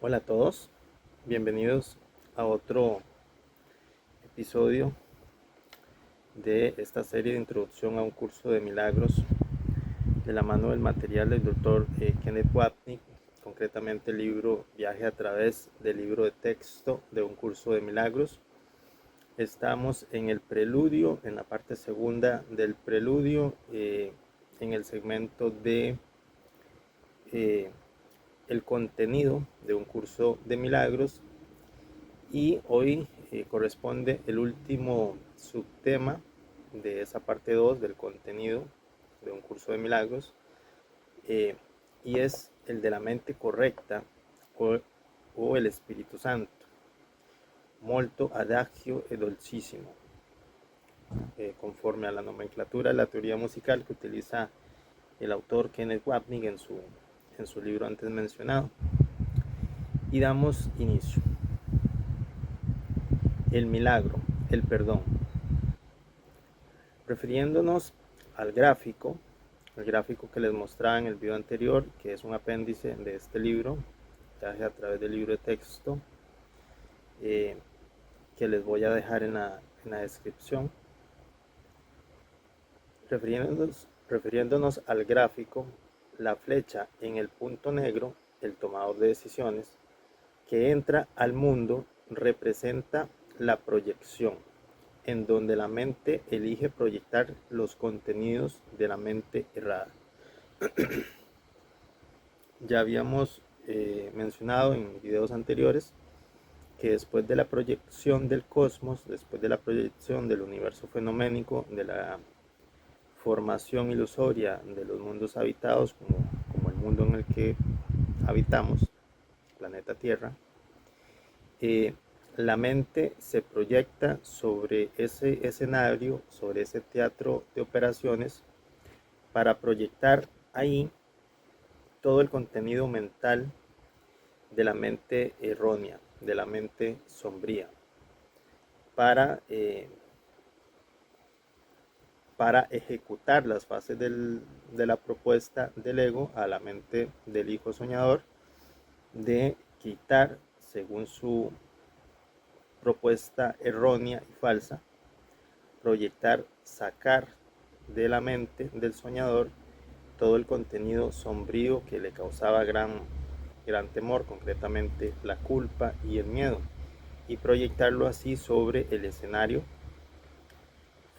Hola a todos, bienvenidos a otro episodio de esta serie de introducción a un curso de milagros de la mano del material del doctor Kenneth Wapnick, concretamente el libro Viaje a través del libro de texto de un curso de milagros. Estamos en el preludio, en la parte segunda del preludio, en el segmento de el contenido de un curso de milagros, y hoy corresponde el último subtema de esa parte 2 del contenido de un curso de milagros, y es el de la mente correcta o el Espíritu Santo, molto adagio e dolcissimo, conforme a la nomenclatura de la teoría musical que utiliza el autor Kenneth Wapnick en su libro antes mencionado. Y damos inicio. El milagro, el perdón. Refiriéndonos al gráfico, el gráfico que les mostraba en el video anterior, que es un apéndice de este libro, Viaje a través del libro de texto, que les voy a dejar en la descripción. Refiriéndonos al gráfico, la flecha en el punto negro, el tomador de decisiones, que entra al mundo, representa la proyección, en donde la mente elige proyectar los contenidos de la mente errada. Ya habíamos mencionado en videos anteriores que después de la proyección del cosmos, después de la proyección del universo fenoménico, de la formación ilusoria de los mundos habitados, como el mundo en el que habitamos, planeta Tierra, la mente se proyecta sobre ese escenario, sobre ese teatro de operaciones, para proyectar ahí todo el contenido mental de la mente errónea, de la mente sombría, para ejecutar las fases de la propuesta del ego a la mente del hijo soñador, de quitar, según su propuesta errónea y falsa, proyectar, sacar de la mente del soñador todo el contenido sombrío que le causaba gran temor, concretamente la culpa y el miedo, y proyectarlo así sobre el escenario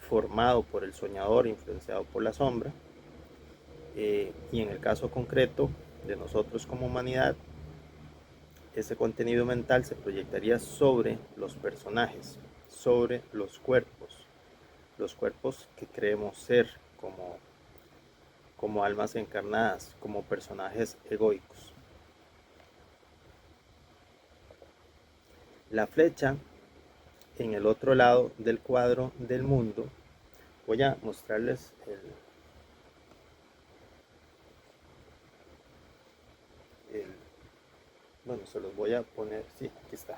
formado por el soñador, influenciado por la sombra, y en el caso concreto de nosotros como humanidad, ese contenido mental se proyectaría sobre los personajes, sobre los cuerpos que creemos ser como almas encarnadas, como personajes egoicos. La flecha en el otro lado del cuadro del mundo, voy a mostrarles bueno, se los voy a poner, sí, aquí está.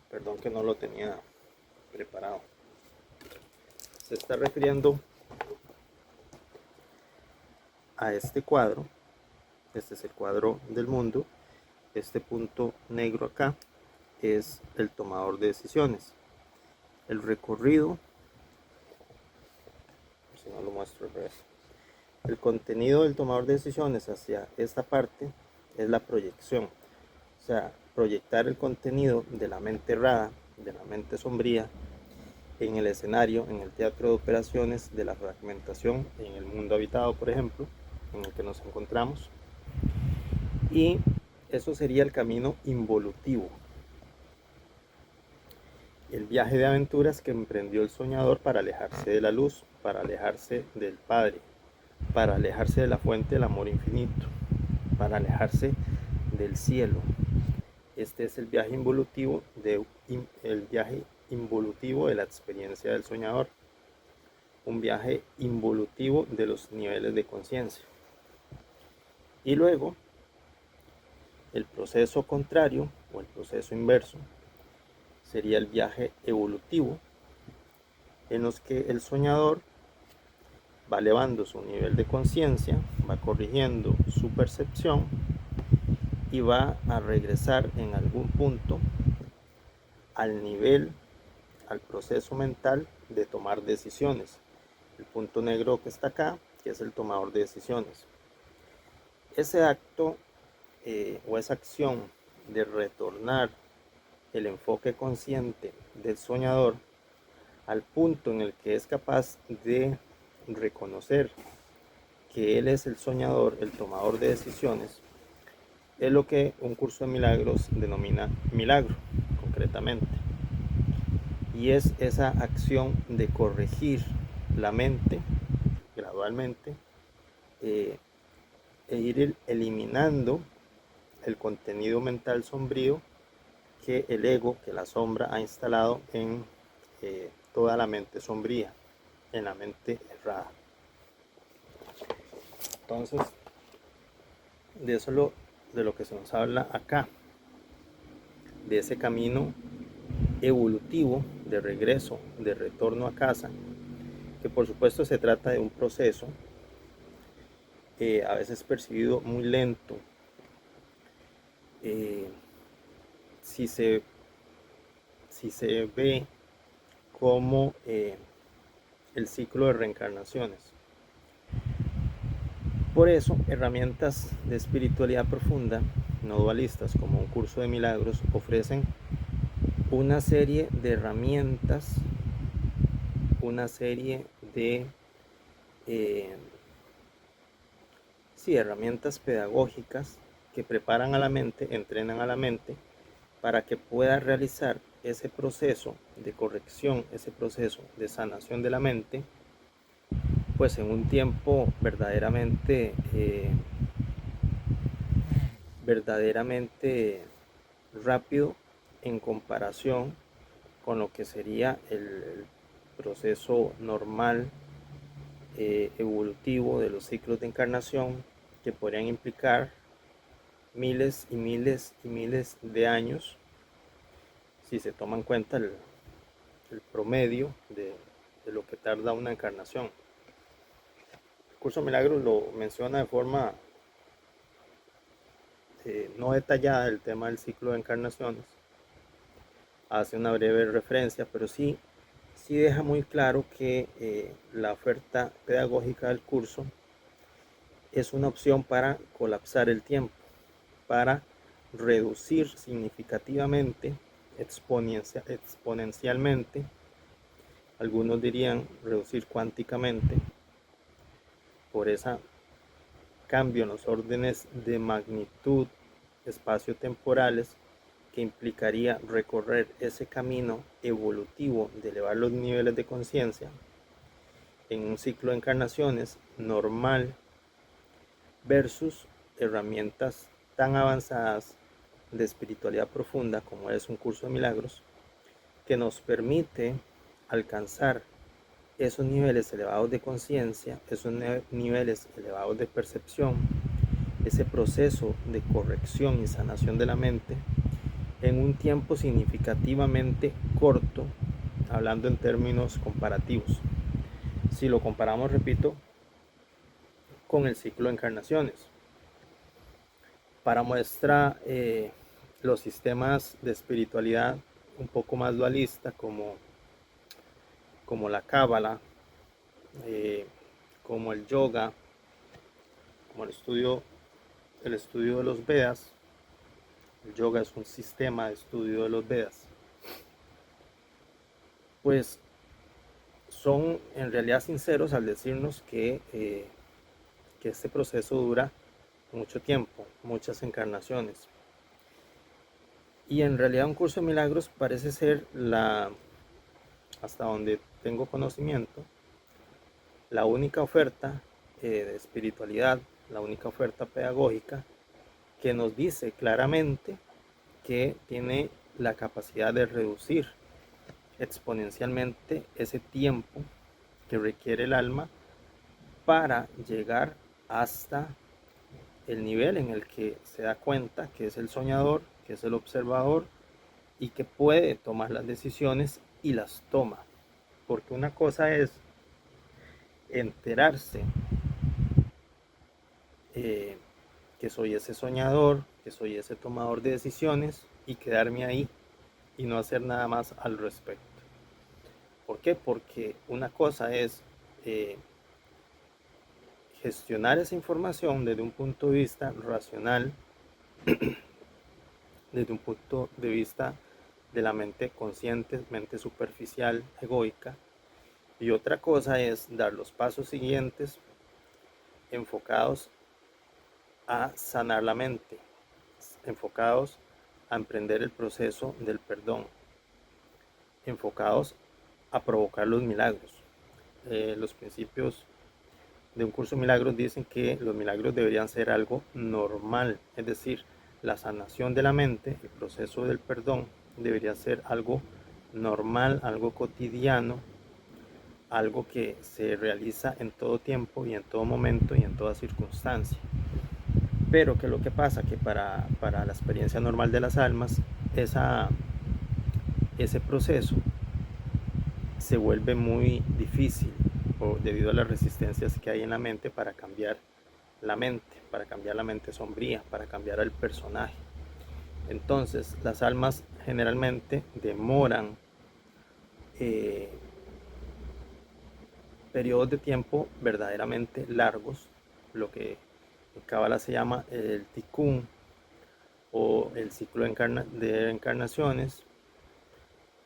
Perdón que no lo tenía preparado. Se está refiriendo a este cuadro. Este es el cuadro del mundo. Este punto negro acá es el tomador de decisiones. El recorrido, si no lo muestro al revés, el contenido del tomador de decisiones hacia esta parte es la proyección. O sea, proyectar el contenido de la mente errada, de la mente sombría, en el escenario, en el teatro de operaciones de la fragmentación en el mundo habitado, por ejemplo, en el que nos encontramos. Y eso sería el camino involutivo, el viaje de aventuras que emprendió el soñador para alejarse de la luz, para alejarse del Padre, para alejarse de la fuente del amor infinito, para alejarse del cielo. Este es el viaje involutivo de la experiencia del soñador, un viaje involutivo de los niveles de conciencia. Y luego, el proceso contrario o el proceso inverso sería el viaje evolutivo, en los que el soñador va elevando su nivel de conciencia, va corrigiendo su percepción y va a regresar en algún punto al nivel, al proceso mental de tomar decisiones. El punto negro que está acá, que es el tomador de decisiones. Ese acto o esa acción de retornar el enfoque consciente del soñador al punto en el que es capaz de reconocer que él es el soñador, el tomador de decisiones, es lo que un curso de milagros denomina milagro, concretamente. Y es esa acción de corregir la mente gradualmente e ir eliminando el contenido mental sombrío que el ego, que la sombra ha instalado en toda la mente sombría, en la mente errada. Entonces, de eso de lo que se nos habla acá, de ese camino evolutivo de regreso, de retorno a casa, que por supuesto se trata de un proceso a veces percibido muy lento, si se ve como el ciclo de reencarnaciones. Por eso, herramientas de espiritualidad profunda, no dualistas, como un curso de milagros, ofrecen una serie de herramientas, una serie de herramientas pedagógicas que preparan a la mente, entrenan a la mente para que pueda realizar ese proceso de corrección, ese proceso de sanación de la mente, pues en un tiempo verdaderamente rápido en comparación con lo que sería el proceso normal evolutivo de los ciclos de encarnación, que podrían implicar miles y miles y miles de años si se toma en cuenta el promedio de lo que tarda una encarnación. El curso de milagros lo menciona de forma no detallada el tema del ciclo de encarnaciones, hace una breve referencia, pero sí deja muy claro que la oferta pedagógica del curso es una opción para colapsar el tiempo, para reducir significativamente, exponencialmente, algunos dirían reducir cuánticamente, por ese cambio en los órdenes de magnitud espacio-temporales que implicaría recorrer ese camino evolutivo de elevar los niveles de conciencia en un ciclo de encarnaciones normal versus herramientas tan avanzadas de espiritualidad profunda como es un curso de milagros, que nos permite alcanzar esos niveles elevados de conciencia, esos niveles elevados de percepción, ese proceso de corrección y sanación de la mente en un tiempo significativamente corto, hablando en términos comparativos. Si lo comparamos, repito, con el ciclo de encarnaciones. Para muestra los sistemas de espiritualidad un poco más dualista como la cábala, como el yoga, como el estudio de los Vedas. El yoga es un sistema de estudio de los Vedas. Pues son en realidad sinceros al decirnos que este proceso dura mucho tiempo, muchas encarnaciones. Y en realidad un curso de milagros parece ser hasta donde tengo conocimiento, la única oferta de espiritualidad, la única oferta pedagógica que nos dice claramente que tiene la capacidad de reducir exponencialmente ese tiempo que requiere el alma para llegar hasta el nivel en el que se da cuenta que es el soñador, que es el observador y que puede tomar las decisiones y las toma. Porque una cosa es enterarse que soy ese soñador, que soy ese tomador de decisiones y quedarme ahí y no hacer nada más al respecto. ¿Por qué? Porque una cosa es gestionar esa información desde un punto de vista racional, desde un punto de vista de la mente consciente, mente superficial, egoica, y otra cosa es dar los pasos siguientes enfocados a sanar la mente, enfocados a emprender el proceso del perdón, enfocados a provocar los milagros. Los principios de un curso de milagros dicen que los milagros deberían ser algo normal, es decir, la sanación de la mente, el proceso del perdón, debería ser algo normal, algo cotidiano, algo que se realiza en todo tiempo y en todo momento y en toda circunstancia. Pero que lo que pasa que para la experiencia normal de las almas, ese proceso se vuelve muy difícil debido a las resistencias que hay en la mente para cambiar la mente sombría, para cambiar al personaje. Entonces las almas generalmente demoran periodos de tiempo verdaderamente largos, lo que en Cábala se llama el tikkun o el ciclo de encarnaciones,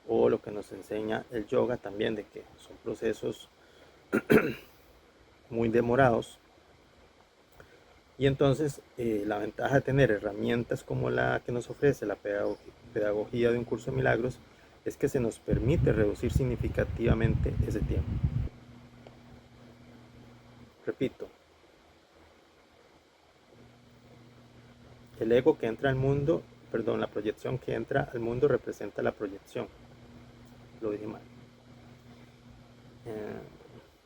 o lo que nos enseña el yoga también, de que son procesos muy demorados. Y entonces la ventaja de tener herramientas como la que nos ofrece la pedagogía de un curso de milagros es que se nos permite reducir significativamente ese tiempo. Repito, el ego que entra al mundo, perdón, la proyección que entra al mundo representa la proyección. Lo dije mal.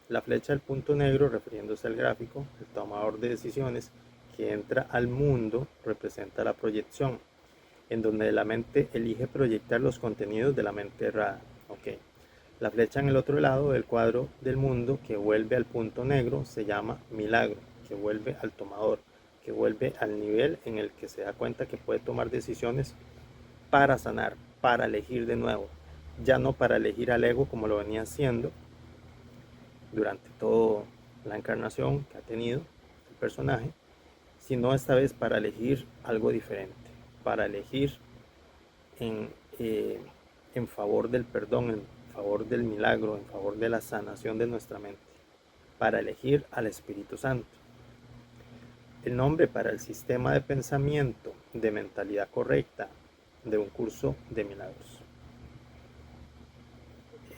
La flecha del punto negro, refiriéndose al gráfico, el tomador de decisiones que entra al mundo representa la proyección, en donde la mente elige proyectar los contenidos de la mente errada. Okay. La flecha en el otro lado del cuadro del mundo que vuelve al punto negro se llama milagro, que vuelve al tomador, que vuelve al nivel en el que se da cuenta que puede tomar decisiones para sanar, para elegir de nuevo, ya no para elegir al ego como lo venía haciendo durante toda la encarnación que ha tenido el personaje, sino esta vez para elegir algo diferente, para elegir en favor del perdón, en favor del milagro, en favor de la sanación de nuestra mente, para elegir al Espíritu Santo. El nombre para el sistema de pensamiento de mentalidad correcta de un curso de milagros.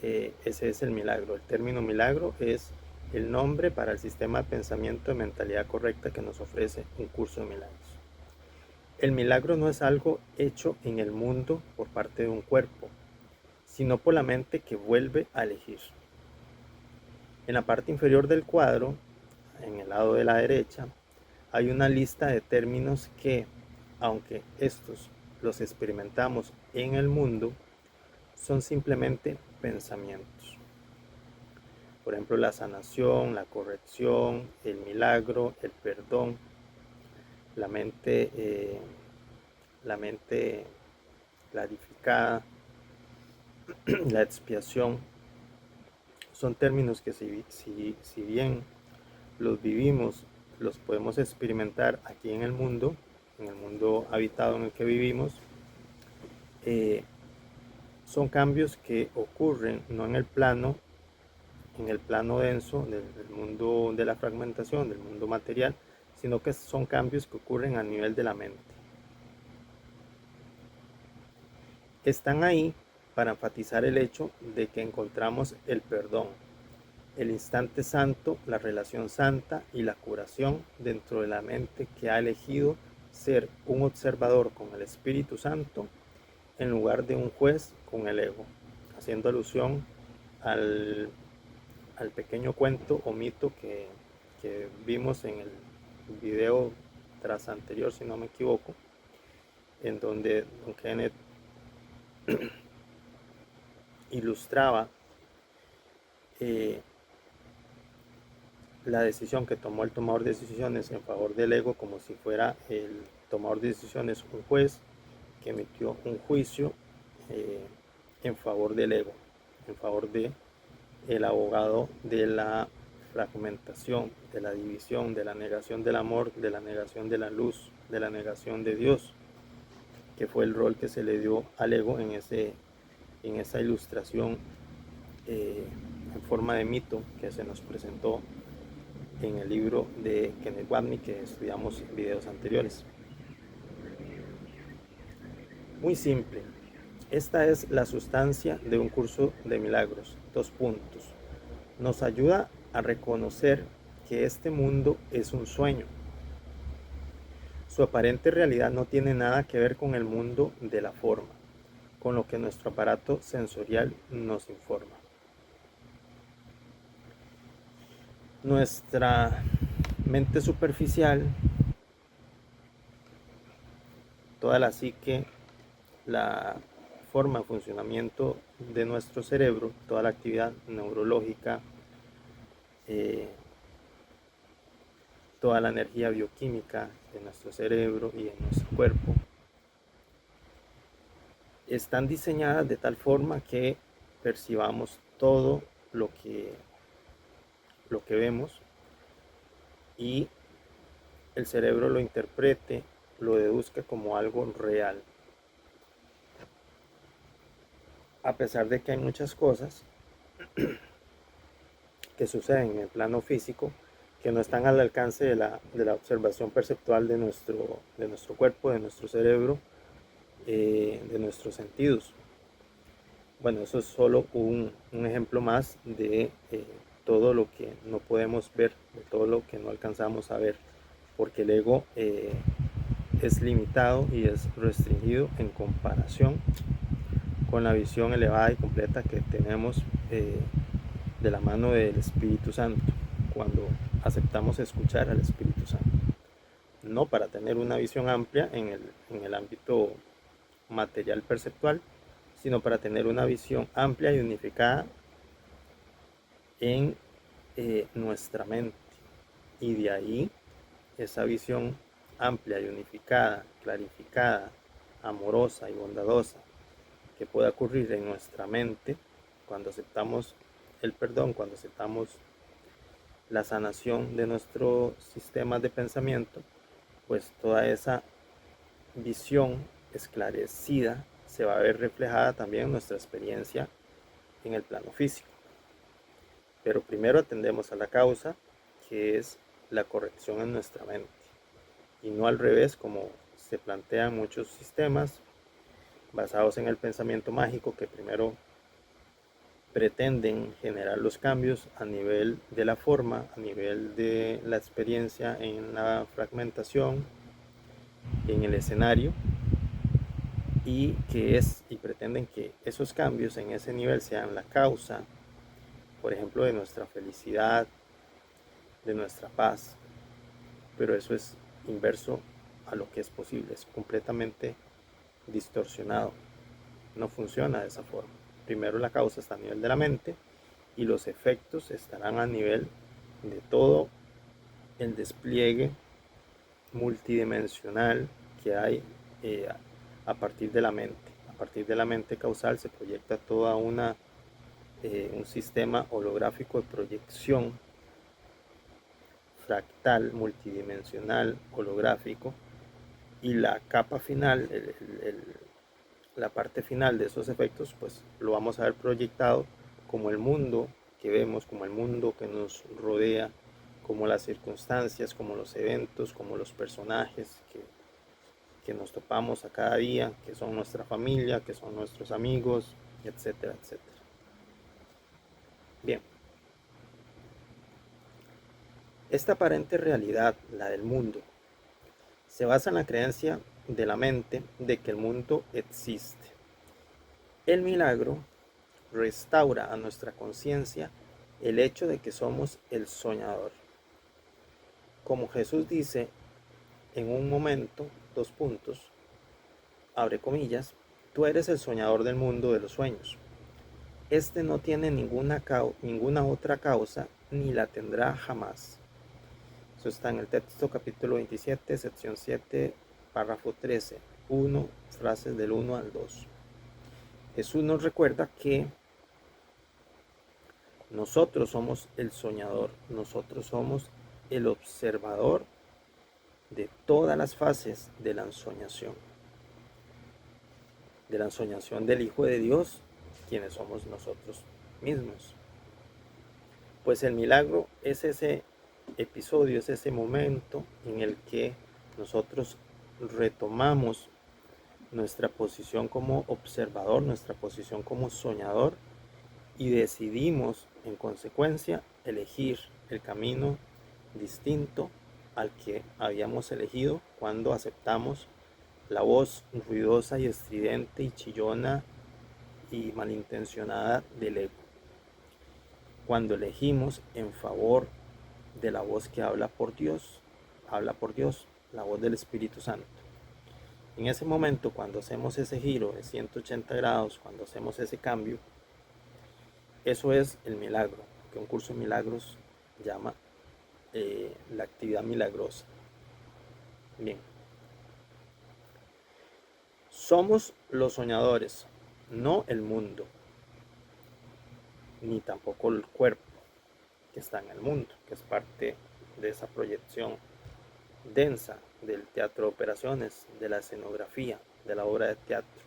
Ese es el milagro. El término milagro es el nombre para el sistema de pensamiento de mentalidad correcta que nos ofrece un curso de milagros. El milagro no es algo hecho en el mundo por parte de un cuerpo, sino por la mente que vuelve a elegir. En la parte inferior del cuadro, en el lado de la derecha, hay una lista de términos que, aunque estos los experimentamos en el mundo, son simplemente pensamientos. Por ejemplo, la sanación, la corrección, el milagro, el perdón, la mente clarificada, la expiación, son términos que si bien los vivimos, los podemos experimentar aquí en el mundo habitado en el que vivimos, son cambios que ocurren no en el plano denso del mundo de la fragmentación, del mundo material, sino que son cambios que ocurren a nivel de la mente. Están ahí para enfatizar el hecho de que encontramos el perdón, el instante santo, la relación santa y la curación dentro de la mente que ha elegido ser un observador con el Espíritu Santo en lugar de un juez con el ego, haciendo alusión al pequeño cuento o mito que vimos en el video tras anterior, si no me equivoco, en donde Don Kenneth ilustraba la decisión que tomó el tomador de decisiones en favor del ego, como si fuera el tomador de decisiones un juez que emitió un juicio en favor del ego, en favor de el abogado de la fragmentación, de la división, de la negación del amor, de la negación de la luz, de la negación de Dios, que fue el rol que se le dio al ego en esa ilustración en forma de mito que se nos presentó en el libro de Kenneth Wapnick que estudiamos en videos anteriores. Muy simple. Esta es la sustancia de un curso de milagros. 2 puntos. Nos ayuda a reconocer que este mundo es un sueño. Su aparente realidad no tiene nada que ver con el mundo de la forma, con lo que nuestro aparato sensorial nos informa. Nuestra mente superficial, toda la psique, la forma de funcionamiento de nuestro cerebro, toda la actividad neurológica, toda la energía bioquímica de nuestro cerebro y de nuestro cuerpo, están diseñadas de tal forma que percibamos todo lo que vemos y el cerebro lo interprete, lo deduzca como algo real. A pesar de que hay muchas cosas que suceden en el plano físico que no están al alcance de la observación perceptual de nuestro cuerpo, de nuestro cerebro, de nuestros sentidos. Bueno, eso es solo un ejemplo más de todo lo que no podemos ver, de todo lo que no alcanzamos a ver, porque el ego es limitado y es restringido en comparación con la visión elevada y completa que tenemos de la mano del Espíritu Santo, cuando aceptamos escuchar al Espíritu Santo. No para tener una visión amplia en el ámbito material perceptual, sino para tener una visión amplia y unificada en nuestra mente. Y de ahí esa visión amplia y unificada, clarificada, amorosa y bondadosa que pueda ocurrir en nuestra mente cuando aceptamos el perdón, cuando aceptamos la sanación de nuestro sistema de pensamiento, pues toda esa visión esclarecida se va a ver reflejada también en nuestra experiencia en el plano físico. Pero primero atendemos a la causa, que es la corrección en nuestra mente, y no al revés como se plantean muchos sistemas basados en el pensamiento mágico, que primero pretenden generar los cambios a nivel de la forma, a nivel de la experiencia en la fragmentación, en el escenario, y pretenden que esos cambios en ese nivel sean la causa, por ejemplo, de nuestra felicidad, de nuestra paz. Pero eso es inverso a lo que es posible, es completamente distorsionado, no funciona de esa forma. Primero la causa está a nivel de la mente y los efectos estarán a nivel de todo el despliegue multidimensional que hay a partir de la mente. A partir de la mente causal se proyecta toda un sistema holográfico de proyección fractal, multidimensional, holográfico, y la capa final, la parte final de esos efectos, pues lo vamos a ver proyectado como el mundo que vemos, como el mundo que nos rodea, como las circunstancias, como los eventos, como los personajes que nos topamos a cada día, que son nuestra familia, que son nuestros amigos, etcétera, etcétera. Bien. Esta aparente realidad, la del mundo, se basa en la creencia de la mente de que el mundo existe. El milagro restaura a nuestra conciencia el hecho de que somos el soñador. Como Jesús dice en un momento, 2 puntos, abre comillas, tú eres el soñador del mundo de los sueños. Este no tiene ninguna otra causa ni la tendrá jamás. Eso está en el texto capítulo 27, sección 7, párrafo 13, 1, frases del 1 al 2. Jesús nos recuerda que nosotros somos el soñador, nosotros somos el observador de todas las fases de la ensoñación del Hijo de Dios, quienes somos nosotros mismos. Pues el milagro es ese episodio, es ese momento en el que nosotros retomamos nuestra posición como observador, nuestra posición como soñador, y decidimos en consecuencia elegir el camino distinto al que habíamos elegido cuando aceptamos la voz ruidosa y estridente y chillona y malintencionada del ego. Cuando elegimos en favor de la voz que habla por Dios, la voz del Espíritu Santo. En ese momento, cuando hacemos ese giro de 180 grados, cuando hacemos ese cambio, eso es el milagro, que un curso de milagros llama la actividad milagrosa. Bien. Somos los soñadores, no el mundo, ni tampoco el cuerpo que está en el mundo, que es parte de esa proyección densa del teatro de operaciones, de la escenografía, de la obra de teatro.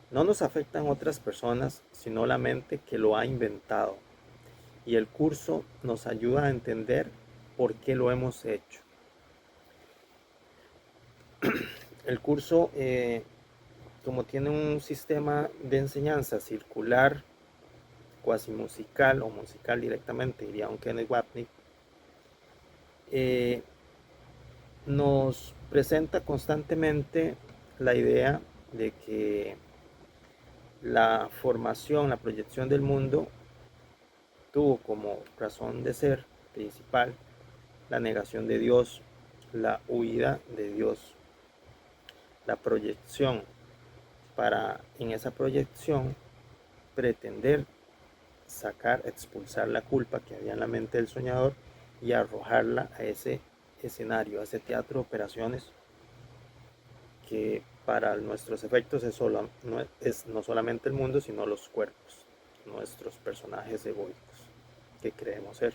No nos afectan otras personas, sino la mente que lo ha inventado. Y el curso nos ayuda a entender por qué lo hemos hecho. El curso, como tiene un sistema de enseñanza circular, cuasi musical o musical directamente, diría un Kenneth Wapnick, nos presenta constantemente la idea de que la formación, la proyección del mundo tuvo como razón de ser principal la negación de Dios, la huida de Dios, la proyección para en esa proyección pretender sacar, expulsar la culpa que había en la mente del soñador y arrojarla a ese escenario, a ese teatro de operaciones que para nuestros efectos es no solamente el mundo, sino los cuerpos, nuestros personajes egoicos que creemos ser.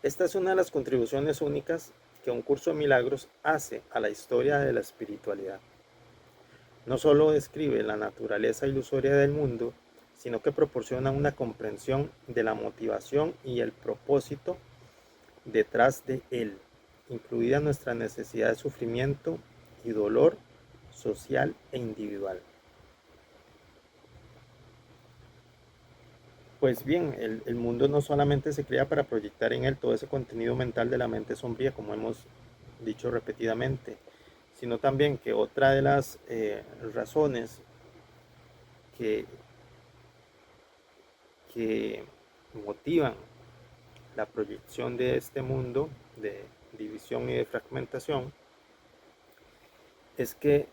Esta es una de las contribuciones únicas que un curso de milagros hace a la historia de la espiritualidad. No solo describe la naturaleza ilusoria del mundo, sino que proporciona una comprensión de la motivación y el propósito detrás de él, incluida nuestra necesidad de sufrimiento y dolor social e individual. Pues bien, el mundo no solamente se crea para proyectar en él todo ese contenido mental de la mente sombría, como hemos dicho repetidamente, sino también que otra de las razones que motivan la proyección de este mundo de división y de fragmentación es que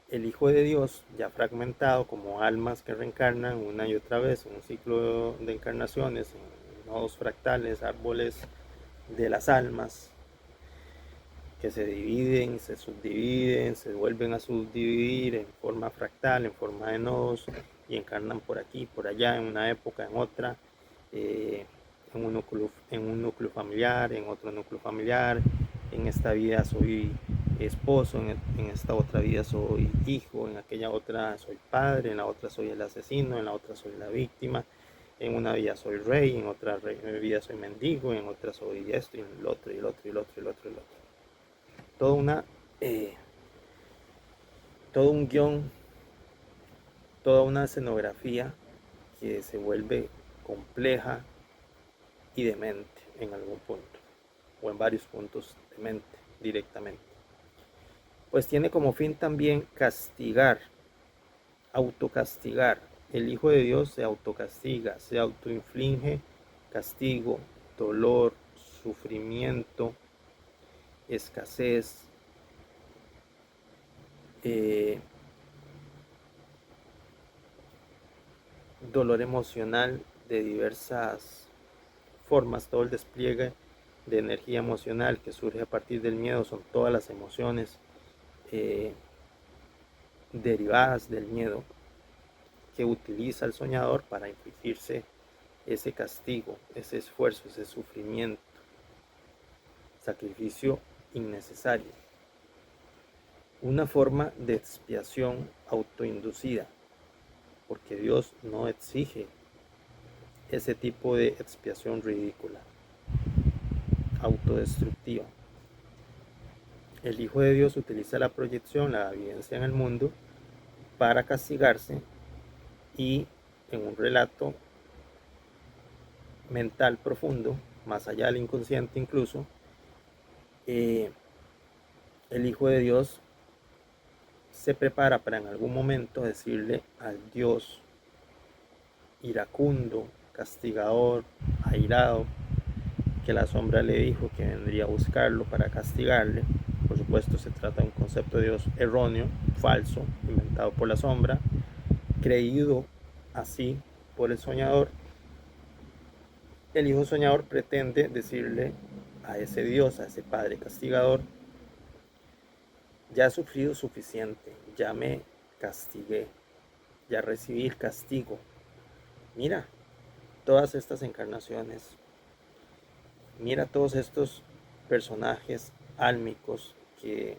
el Hijo de Dios, ya fragmentado como almas que reencarnan una y otra vez en un ciclo de encarnaciones, en nodos fractales, árboles de las almas, que se dividen, se subdividen, se vuelven a subdividir en forma fractal, en forma de nodos, y encarnan por aquí, por allá, en una época, en otra, en un núcleo familiar, en otro núcleo familiar. En esta vida soy esposo, en esta otra vida soy hijo, en aquella otra soy padre, en la otra soy el asesino, en la otra soy la víctima, en una vida soy rey, en otra vida soy mendigo, en otra soy esto, y el otro, y el otro, y el otro, y el otro, y el otro. Todo un guión, toda una escenografía que se vuelve compleja y demente en algún punto, o en varios puntos demente directamente. Pues tiene como fin también castigar, autocastigar. El Hijo de Dios se autocastiga, se autoinflige castigo, dolor, sufrimiento, escasez, dolor emocional de diversas formas. Todo el despliegue de energía emocional que surge a partir del miedo son todas las emociones derivadas del miedo que utiliza el soñador para infligirse ese castigo, ese esfuerzo, ese sufrimiento, sacrificio innecesario. Una forma de expiación autoinducida, porque Dios no exige ese tipo de expiación ridícula, autodestructiva. El Hijo de Dios utiliza la proyección, la evidencia en el mundo, para castigarse, y en un relato mental profundo, más allá del inconsciente incluso, el Hijo de Dios se prepara para en algún momento decirle al Dios iracundo, castigador, airado, que la sombra le dijo que vendría a buscarlo para castigarle. Por supuesto, se trata de un concepto de Dios erróneo, falso, inventado por la sombra, creído así por el soñador. El hijo soñador pretende decirle a ese Dios, a ese Padre castigador: ya he sufrido suficiente, ya me castigué, ya recibí el castigo. Mira todas estas encarnaciones, mira todos estos personajes álmicos que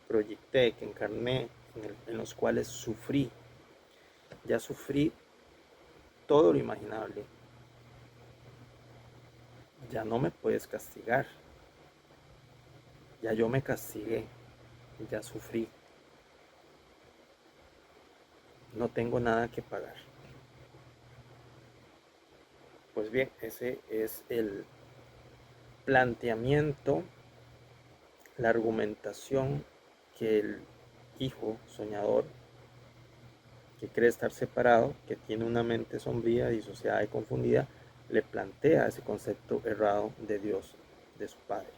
proyecté, que encarné, en los cuales sufrí. Ya sufrí todo lo imaginable. Ya no me puedes castigar. Ya yo me castigué, ya sufrí. No tengo nada que pagar. Pues bien, ese es el planteamiento, la argumentación que el hijo soñador, que cree estar separado, que tiene una mente sombría, disociada y confundida, le plantea ese concepto errado de Dios, de su Padre.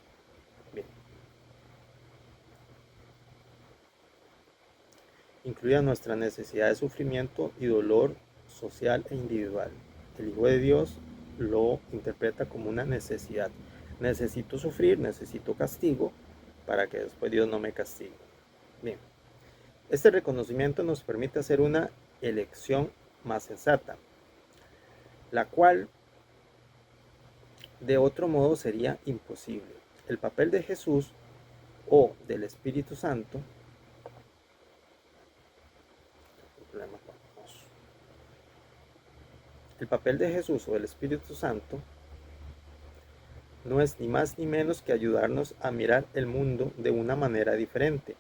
Bien. Incluye nuestra necesidad de sufrimiento y dolor social e individual. El Hijo de Dios lo interpreta como una necesidad. Necesito sufrir, necesito castigo para que después Dios no me castigue. Bien. Este reconocimiento nos permite hacer una elección más sensata, la cual de otro modo sería imposible. El papel de Jesús o del Espíritu Santo, el papel de Jesús o del Espíritu Santo no es ni más ni menos que ayudarnos a mirar el mundo de una manera diferente,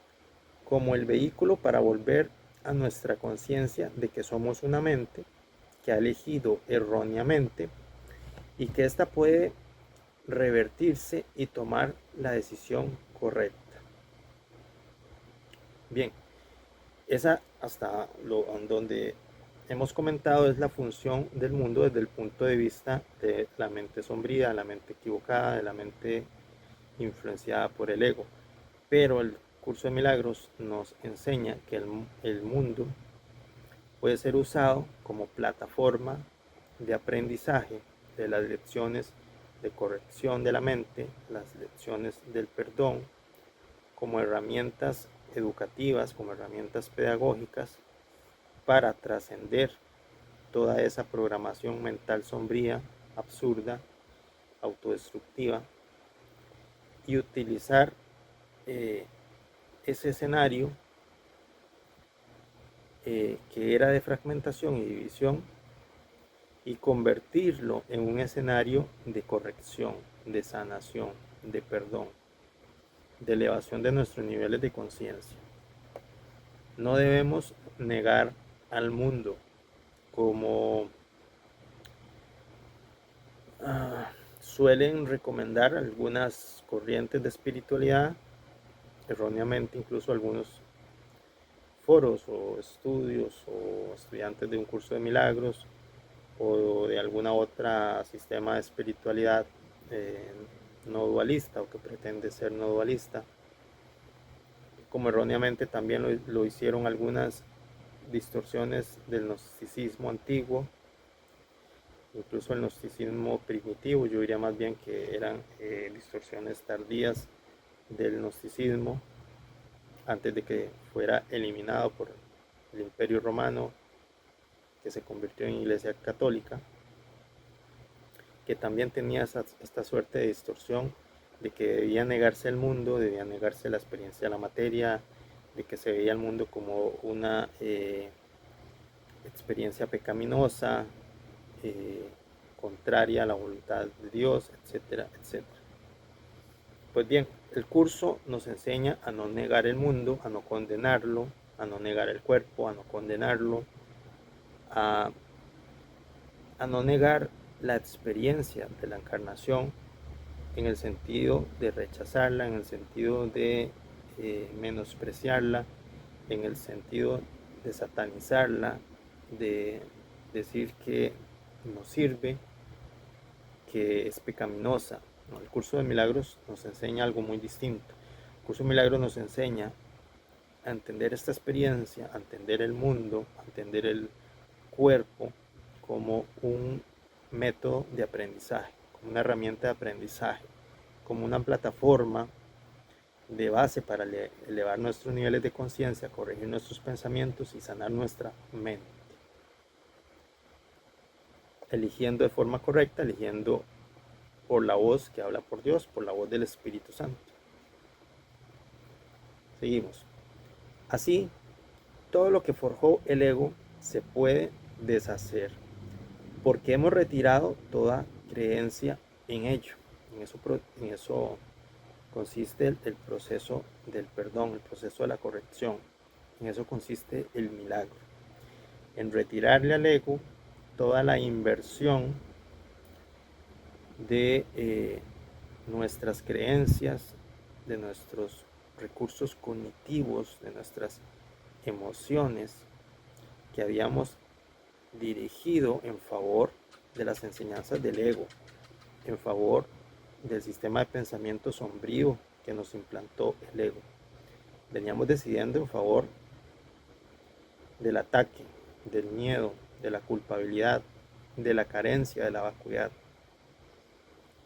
como el vehículo para volver a nuestra conciencia de que somos una mente que ha elegido erróneamente y que ésta puede revertirse y tomar la decisión correcta. Bien, esa hasta donde hemos comentado es la función del mundo desde el punto de vista de la mente sombría, la mente equivocada, de la mente influenciada por el ego. Pero el curso de milagros nos enseña que el mundo puede ser usado como plataforma de aprendizaje de las lecciones de corrección de la mente, las lecciones del perdón, como herramientas educativas, como herramientas pedagógicas para trascender toda esa programación mental sombría, absurda, autodestructiva, y utilizar ese escenario que era de fragmentación y división, y convertirlo en un escenario de corrección, de sanación, de perdón, de elevación de nuestros niveles de conciencia. No debemos negar al mundo, como suelen recomendar algunas corrientes de espiritualidad, erróneamente incluso algunos foros o estudios o estudiantes de un curso de milagros o de alguna otra sistema de espiritualidad no dualista o que pretende ser no dualista, como erróneamente también lo hicieron algunas distorsiones del gnosticismo antiguo, incluso el gnosticismo primitivo, yo diría más bien que eran distorsiones tardías del gnosticismo antes de que fuera eliminado por el Imperio Romano, que se convirtió en Iglesia Católica, que también tenía esta suerte de distorsión de que debía negarse el mundo, debía negarse la experiencia de la materia, de que se veía el mundo como una experiencia pecaminosa, contraria a la voluntad de Dios, etcétera, etcétera. Pues bien, el curso nos enseña a no negar el mundo, a no condenarlo, a no negar el cuerpo, a no condenarlo, a no negar la experiencia de la encarnación en el sentido de rechazarla, en el sentido de menospreciarla, en el sentido de satanizarla, de decir que no sirve, que es pecaminosa. ¿No? El curso de milagros nos enseña algo muy distinto. El curso de milagros nos enseña a entender esta experiencia, a entender el mundo, a entender el cuerpo como un método de aprendizaje, como una herramienta de aprendizaje, como una plataforma de base para elevar nuestros niveles de conciencia, corregir nuestros pensamientos y sanar nuestra mente. Eligiendo de forma correcta, eligiendo por la voz que habla por Dios, por la voz del Espíritu Santo. Seguimos. Así, todo lo que forjó el ego se puede deshacer, porque hemos retirado toda creencia en ello. En eso consiste el proceso del perdón, el proceso de la corrección. En eso consiste el milagro. En retirarle al ego toda la inversión de nuestras creencias, de nuestros recursos cognitivos, de nuestras emociones que habíamos dirigido en favor de las enseñanzas del ego, en favor del sistema de pensamiento sombrío que nos implantó el ego. Veníamos decidiendo en favor del ataque, del miedo, de la culpabilidad, de la carencia, de la vacuidad.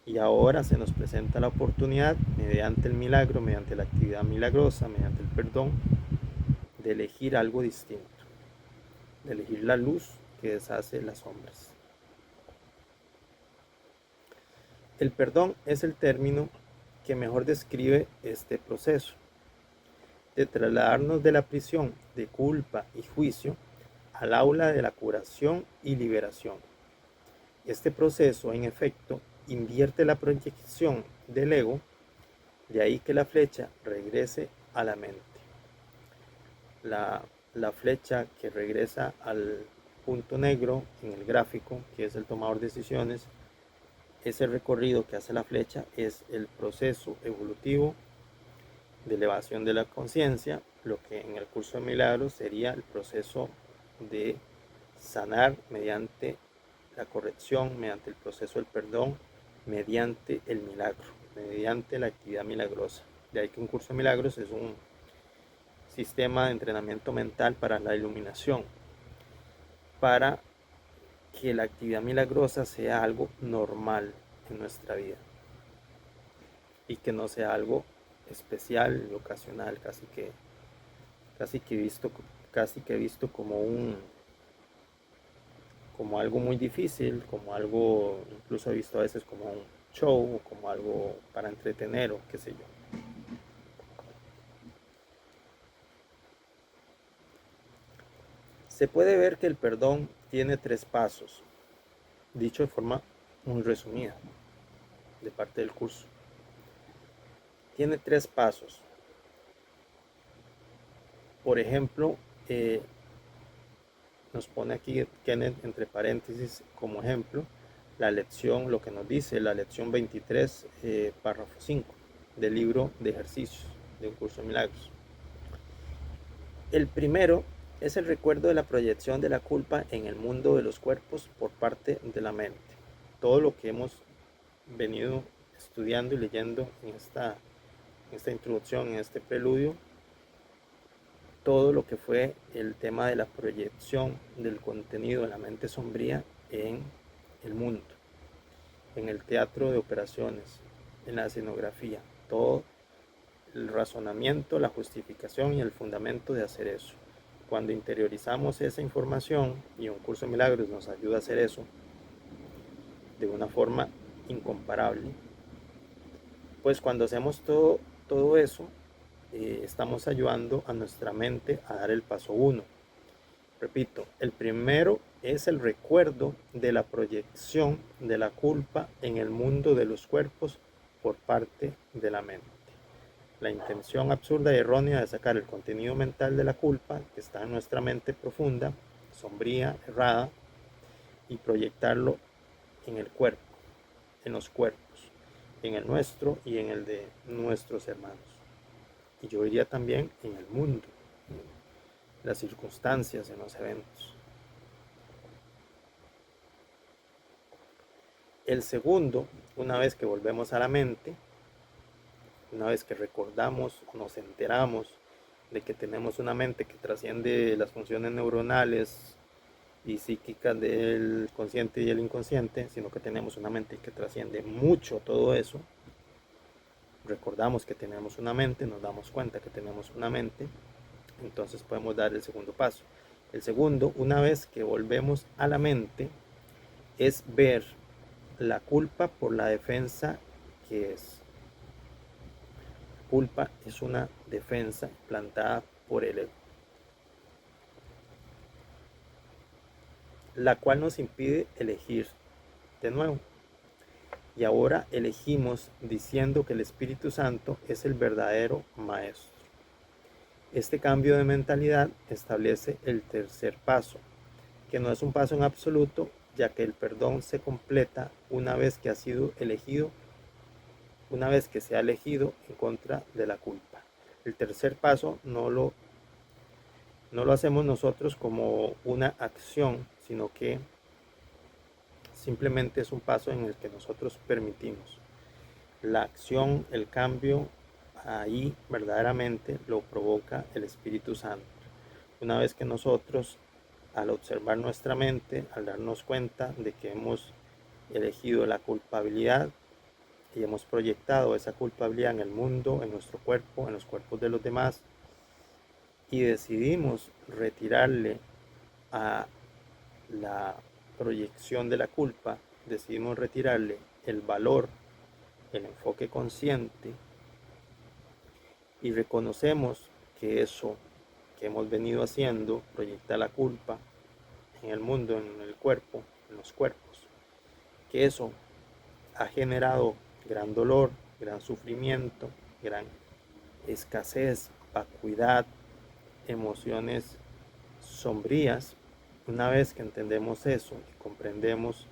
Y ahora se nos presenta la oportunidad, mediante el milagro, mediante la actividad milagrosa, mediante el perdón, de elegir algo distinto, de elegir la luz que deshace las sombras. El perdón es el término que mejor describe este proceso de trasladarnos de la prisión de culpa y juicio al aula de la curación y liberación. Este proceso, en efecto, invierte la proyección del ego, de ahí que la flecha regrese a la mente. La flecha que regresa al punto negro en el gráfico, que es el tomador de decisiones, ese recorrido que hace la flecha es el proceso evolutivo de elevación de la conciencia, lo que en el curso de milagros sería el proceso de sanar mediante la corrección, mediante el proceso del perdón, mediante el milagro, mediante la actividad milagrosa. De ahí que un curso de milagros es un sistema de entrenamiento mental para la iluminación, para que la actividad milagrosa sea algo normal en nuestra vida y que no sea algo especial y ocasional, casi que visto como algo muy difícil, como algo incluso visto a veces como un show, como algo para entretener o qué sé yo. Se puede ver que el perdón tiene 3 pasos, dicho de forma muy resumida de parte del curso. Tiene 3 pasos. Por ejemplo, nos pone aquí Kenneth entre paréntesis como ejemplo la lección, lo que nos dice la lección 23, párrafo 5 del libro de ejercicios de un curso de milagros. El primero es el recuerdo de la proyección de la culpa en el mundo de los cuerpos por parte de la mente. Todo lo que hemos venido estudiando y leyendo en esta introducción, en este preludio, todo lo que fue el tema de la proyección del contenido de la mente sombría en el mundo, en el teatro de operaciones, en la escenografía, todo el razonamiento, la justificación y el fundamento de hacer eso. Cuando interiorizamos esa información, y un curso de milagros nos ayuda a hacer eso de una forma incomparable, pues cuando hacemos todo eso, estamos ayudando a nuestra mente a dar el paso 1. Repito, el primero es el recuerdo de la proyección de la culpa en el mundo de los cuerpos por parte de la mente. La intención absurda y errónea de sacar el contenido mental de la culpa que está en nuestra mente profunda, sombría, errada, y proyectarlo en el cuerpo, en los cuerpos, en el nuestro y en el de nuestros hermanos. Y yo diría también en el mundo, las circunstancias, en los eventos. El segundo, una vez que volvemos a la mente, una vez que recordamos o nos enteramos de que tenemos una mente que trasciende las funciones neuronales y psíquicas del consciente y el inconsciente, sino que tenemos una mente que trasciende mucho todo eso, recordamos que tenemos una mente, nos damos cuenta que tenemos una mente, entonces podemos dar el segundo paso. El segundo, una vez que volvemos a la mente, es ver la culpa por la defensa que es. La culpa es una defensa plantada por el ego, la cual nos impide elegir de nuevo. Y ahora elegimos diciendo que el Espíritu Santo es el verdadero maestro. Este cambio de mentalidad establece el tercer paso, que no es un paso en absoluto, ya que el perdón se completa una vez que ha sido elegido, una vez que se ha elegido en contra de la culpa. El tercer paso no lo hacemos nosotros como una acción, sino que simplemente es un paso en el que nosotros permitimos. La acción, el cambio, ahí verdaderamente lo provoca el Espíritu Santo. Una vez que nosotros, al observar nuestra mente, al darnos cuenta de que hemos elegido la culpabilidad y hemos proyectado esa culpabilidad en el mundo, en nuestro cuerpo, en los cuerpos de los demás, y decidimos retirarle a la proyección de la culpa, decidimos retirarle el valor, el enfoque consciente, y reconocemos que eso que hemos venido haciendo proyecta la culpa en el mundo, en el cuerpo, en los cuerpos, que eso ha generado gran dolor, gran sufrimiento, gran escasez, vacuidad, emociones sombrías. Una vez que entendemos eso y comprendemos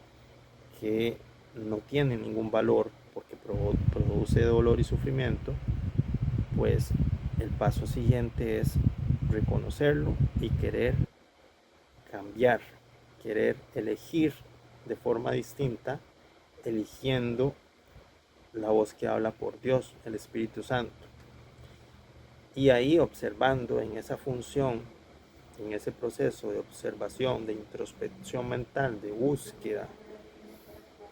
que no tiene ningún valor porque produce dolor y sufrimiento, pues el paso siguiente es reconocerlo y querer cambiar, querer elegir de forma distinta, eligiendo la voz que habla por Dios, el Espíritu Santo. Y ahí observando en esa función, en ese proceso de observación, de introspección mental, de búsqueda,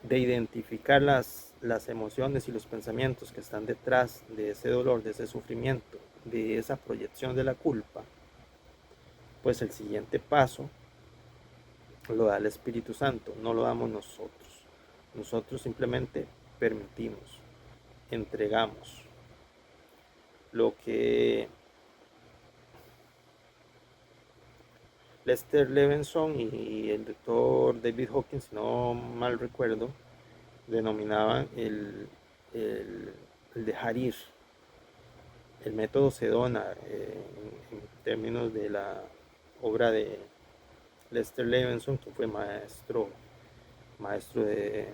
de identificar las emociones y los pensamientos que están detrás de ese dolor, de ese sufrimiento, de esa proyección de la culpa, pues el siguiente paso lo da el Espíritu Santo, no lo damos nosotros. Nosotros simplemente permitimos, entregamos. Lo que Lester Levinson y el doctor David Hawkins, si no mal recuerdo, denominaban el dejar ir, el método Sedona, en términos de la obra de Lester Levinson, que fue maestro de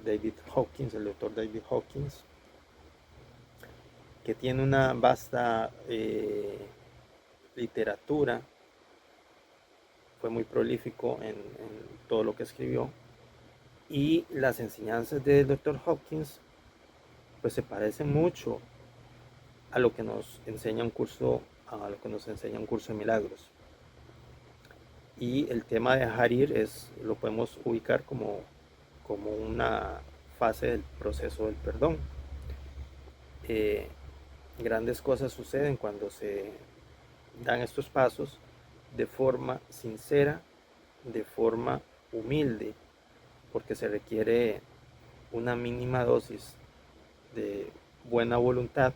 David Hawkins, el doctor David Hawkins, que tiene una vasta literatura, fue muy prolífico en todo lo que escribió, y las enseñanzas del doctor Hawkins pues se parecen mucho a lo que nos enseña un curso a lo que nos enseña un curso de milagros. Y el tema de Harir lo podemos ubicar como una fase del proceso del perdón. Grandes cosas suceden cuando se dan estos pasos de forma sincera, de forma humilde, porque se requiere una mínima dosis de buena voluntad,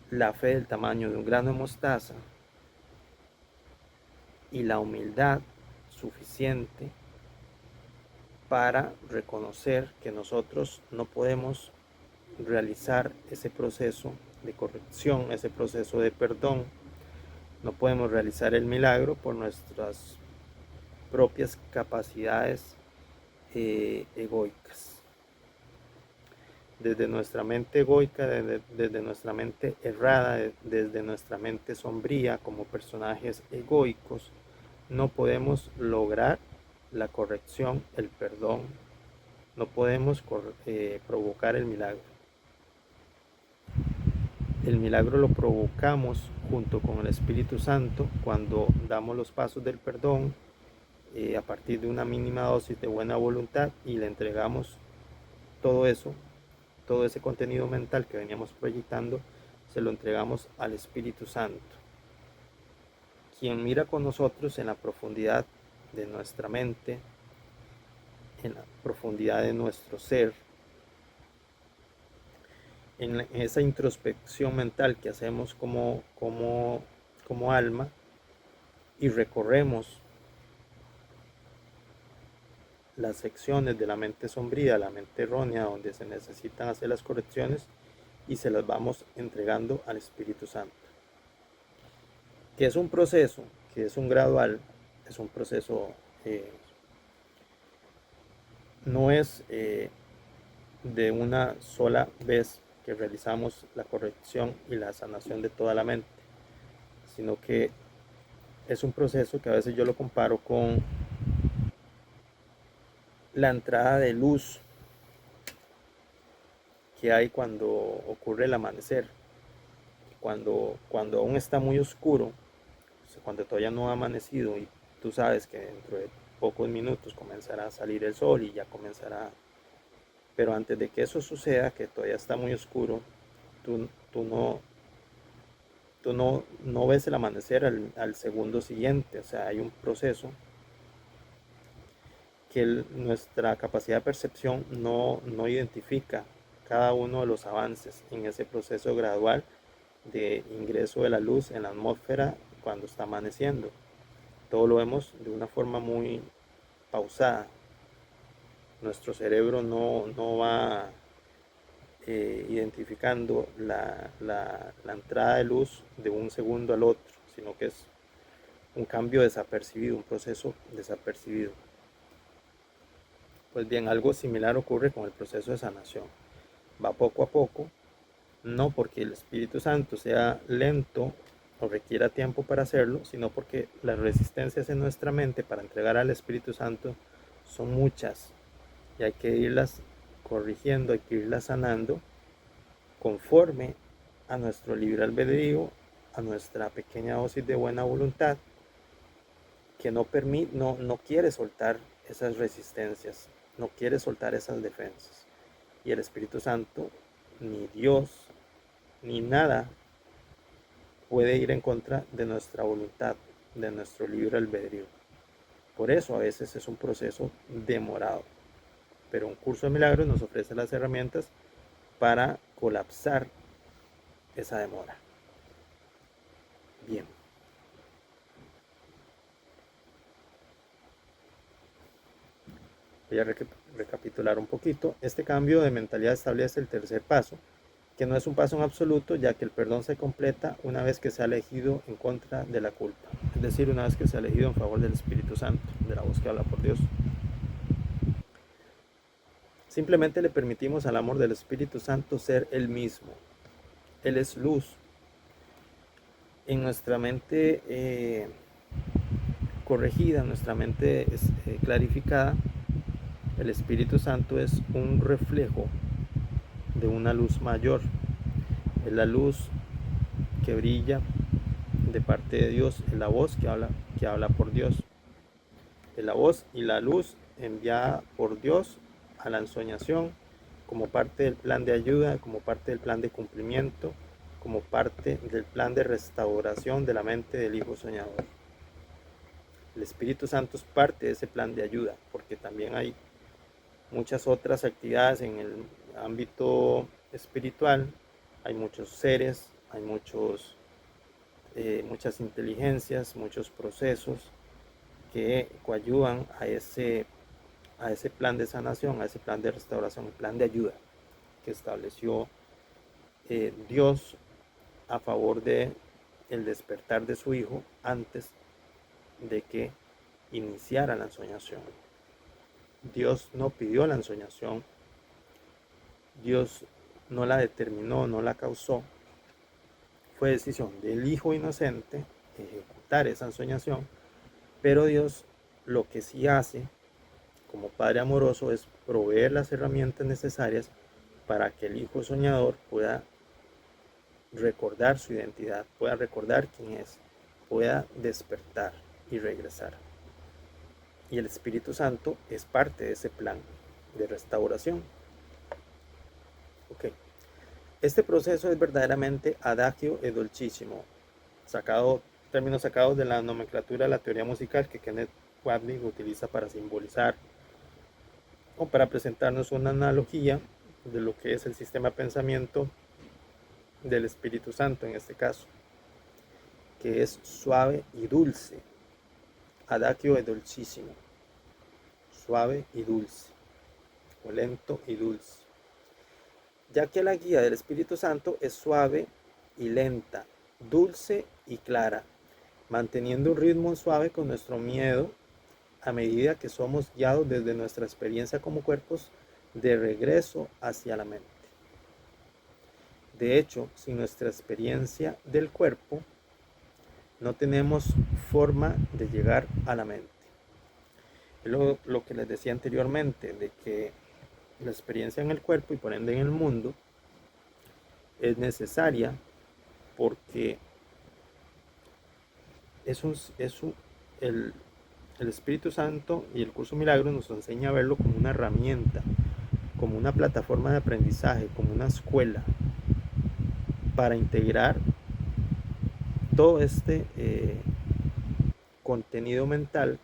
la fe del tamaño de un grano de mostaza y la humildad suficiente para reconocer que nosotros no podemos realizar ese proceso de corrección, ese proceso de perdón, no podemos realizar el milagro por nuestras propias capacidades egoicas. Desde nuestra mente egoica, desde nuestra mente errada, desde nuestra mente sombría como personajes egoicos, no podemos lograr la corrección, el perdón, no podemos provocar el milagro. El milagro lo provocamos junto con el Espíritu Santo cuando damos los pasos del perdón a partir de una mínima dosis de buena voluntad y le entregamos todo eso, todo ese contenido mental que veníamos proyectando, se lo entregamos al Espíritu Santo, quien mira con nosotros en la profundidad de nuestra mente, en la profundidad de nuestro ser, en esa introspección mental que hacemos como alma, y recorremos las secciones de la mente sombría, la mente errónea, donde se necesitan hacer las correcciones, y se las vamos entregando al Espíritu Santo. Que es un proceso, que es un gradual, es un proceso, no es de una sola vez que realizamos la corrección y la sanación de toda la mente, sino que es un proceso que a veces yo lo comparo con la entrada de luz que hay cuando ocurre el amanecer, cuando aún está muy oscuro, cuando todavía no ha amanecido y tú sabes que dentro de pocos minutos comenzará a salir el sol y ya comenzará. Pero antes de que eso suceda, que todavía está muy oscuro, tú no ves el amanecer al segundo siguiente. O sea, hay un proceso que nuestra capacidad de percepción no identifica cada uno de los avances en ese proceso gradual de ingreso de la luz en la atmósfera cuando está amaneciendo. Todo lo vemos de una forma muy pausada. Nuestro cerebro no va identificando la entrada de luz de un segundo al otro, sino que es un cambio desapercibido, un proceso desapercibido. Pues bien, algo similar ocurre con el proceso de sanación. Va poco a poco, no porque el Espíritu Santo sea lento o requiera tiempo para hacerlo, sino porque las resistencias en nuestra mente para entregar al Espíritu Santo son muchas y hay que irlas corrigiendo, hay que irlas sanando conforme a nuestro libre albedrío, a nuestra pequeña dosis de buena voluntad que no quiere soltar esas resistencias, no quiere soltar esas defensas. Y el Espíritu Santo, ni Dios, ni nada puede ir en contra de nuestra voluntad, de nuestro libre albedrío. Por eso a veces es un proceso demorado. Pero un curso de milagros nos ofrece las herramientas para colapsar esa demora. Bien. Voy a recapitular un poquito. Este cambio de mentalidad establece el tercer paso, que no es un paso en absoluto, ya que el perdón se completa una vez que se ha elegido en contra de la culpa, es decir, una vez que se ha elegido en favor del Espíritu Santo, de la voz que habla por Dios. Simplemente le permitimos al amor del Espíritu Santo ser Él mismo. Él es luz. En nuestra mente corregida, nuestra mente clarificada, el Espíritu Santo es un reflejo de una luz mayor. Es la luz que brilla de parte de Dios, es la voz que habla por Dios. Es la voz y la luz enviada por Dios a la ensoñación como parte del plan de ayuda, como parte del plan de cumplimiento, como parte del plan de restauración de la mente del Hijo Soñador. El Espíritu Santo es parte de ese plan de ayuda, porque también hay muchas otras actividades en el ámbito espiritual, hay muchos seres, hay muchas inteligencias, muchos procesos que coadyuvan a ese plan de sanación, a ese plan de restauración, el plan de ayuda que estableció Dios a favor de el despertar de su Hijo antes de que iniciara la ensoñación. Dios no pidió la ensoñación, Dios no la determinó, no la causó. Fue decisión del Hijo inocente ejecutar esa ensoñación, pero Dios lo que sí hace como Padre amoroso es proveer las herramientas necesarias para que el Hijo soñador pueda recordar su identidad, pueda recordar quién es, pueda despertar y regresar. Y el Espíritu Santo es parte de ese plan de restauración. Okay. Este proceso es verdaderamente adagio e dolcissimo, términos sacados de la nomenclatura de la teoría musical que Kenneth Wapnick utiliza para simbolizar o para presentarnos una analogía de lo que es el sistema de pensamiento del Espíritu Santo en este caso, que es suave y dulce, adagio e dolcissimo, suave y dulce, o lento y dulce, ya que la guía del Espíritu Santo es suave y lenta, dulce y clara, manteniendo un ritmo suave con nuestro miedo a medida que somos guiados desde nuestra experiencia como cuerpos de regreso hacia la mente. De hecho, sin nuestra experiencia del cuerpo, no tenemos forma de llegar a la mente. Es lo que les decía anteriormente, de que la experiencia en el cuerpo y por ende en el mundo es necesaria porque el Espíritu Santo y el curso Milagros nos enseña a verlo como una herramienta, como una plataforma de aprendizaje, como una escuela para integrar todo este contenido mental,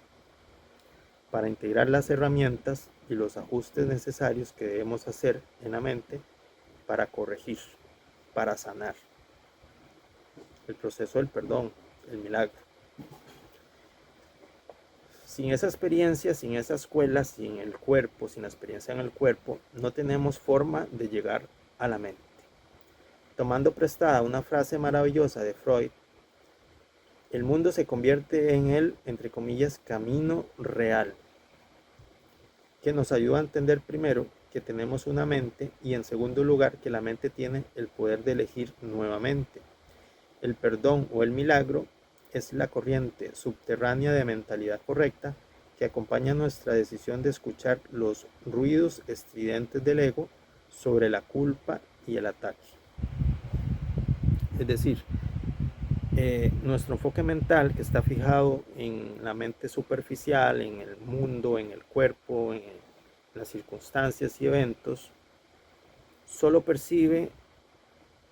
para integrar las herramientas y los ajustes necesarios que debemos hacer en la mente para corregir, para sanar. El proceso del perdón, el milagro. Sin esa experiencia, sin esa escuela, sin el cuerpo, sin la experiencia en el cuerpo, no tenemos forma de llegar a la mente. Tomando prestada una frase maravillosa de Freud, el mundo se convierte en el, entre comillas, camino real, que nos ayuda a entender primero que tenemos una mente y en segundo lugar que la mente tiene el poder de elegir nuevamente. El perdón o el milagro es la corriente subterránea de mentalidad correcta que acompaña nuestra decisión de escuchar los ruidos estridentes del ego sobre la culpa y el ataque. Es decir, nuestro enfoque mental que está fijado en la mente superficial, en el mundo, en el cuerpo, en las circunstancias y eventos, solo percibe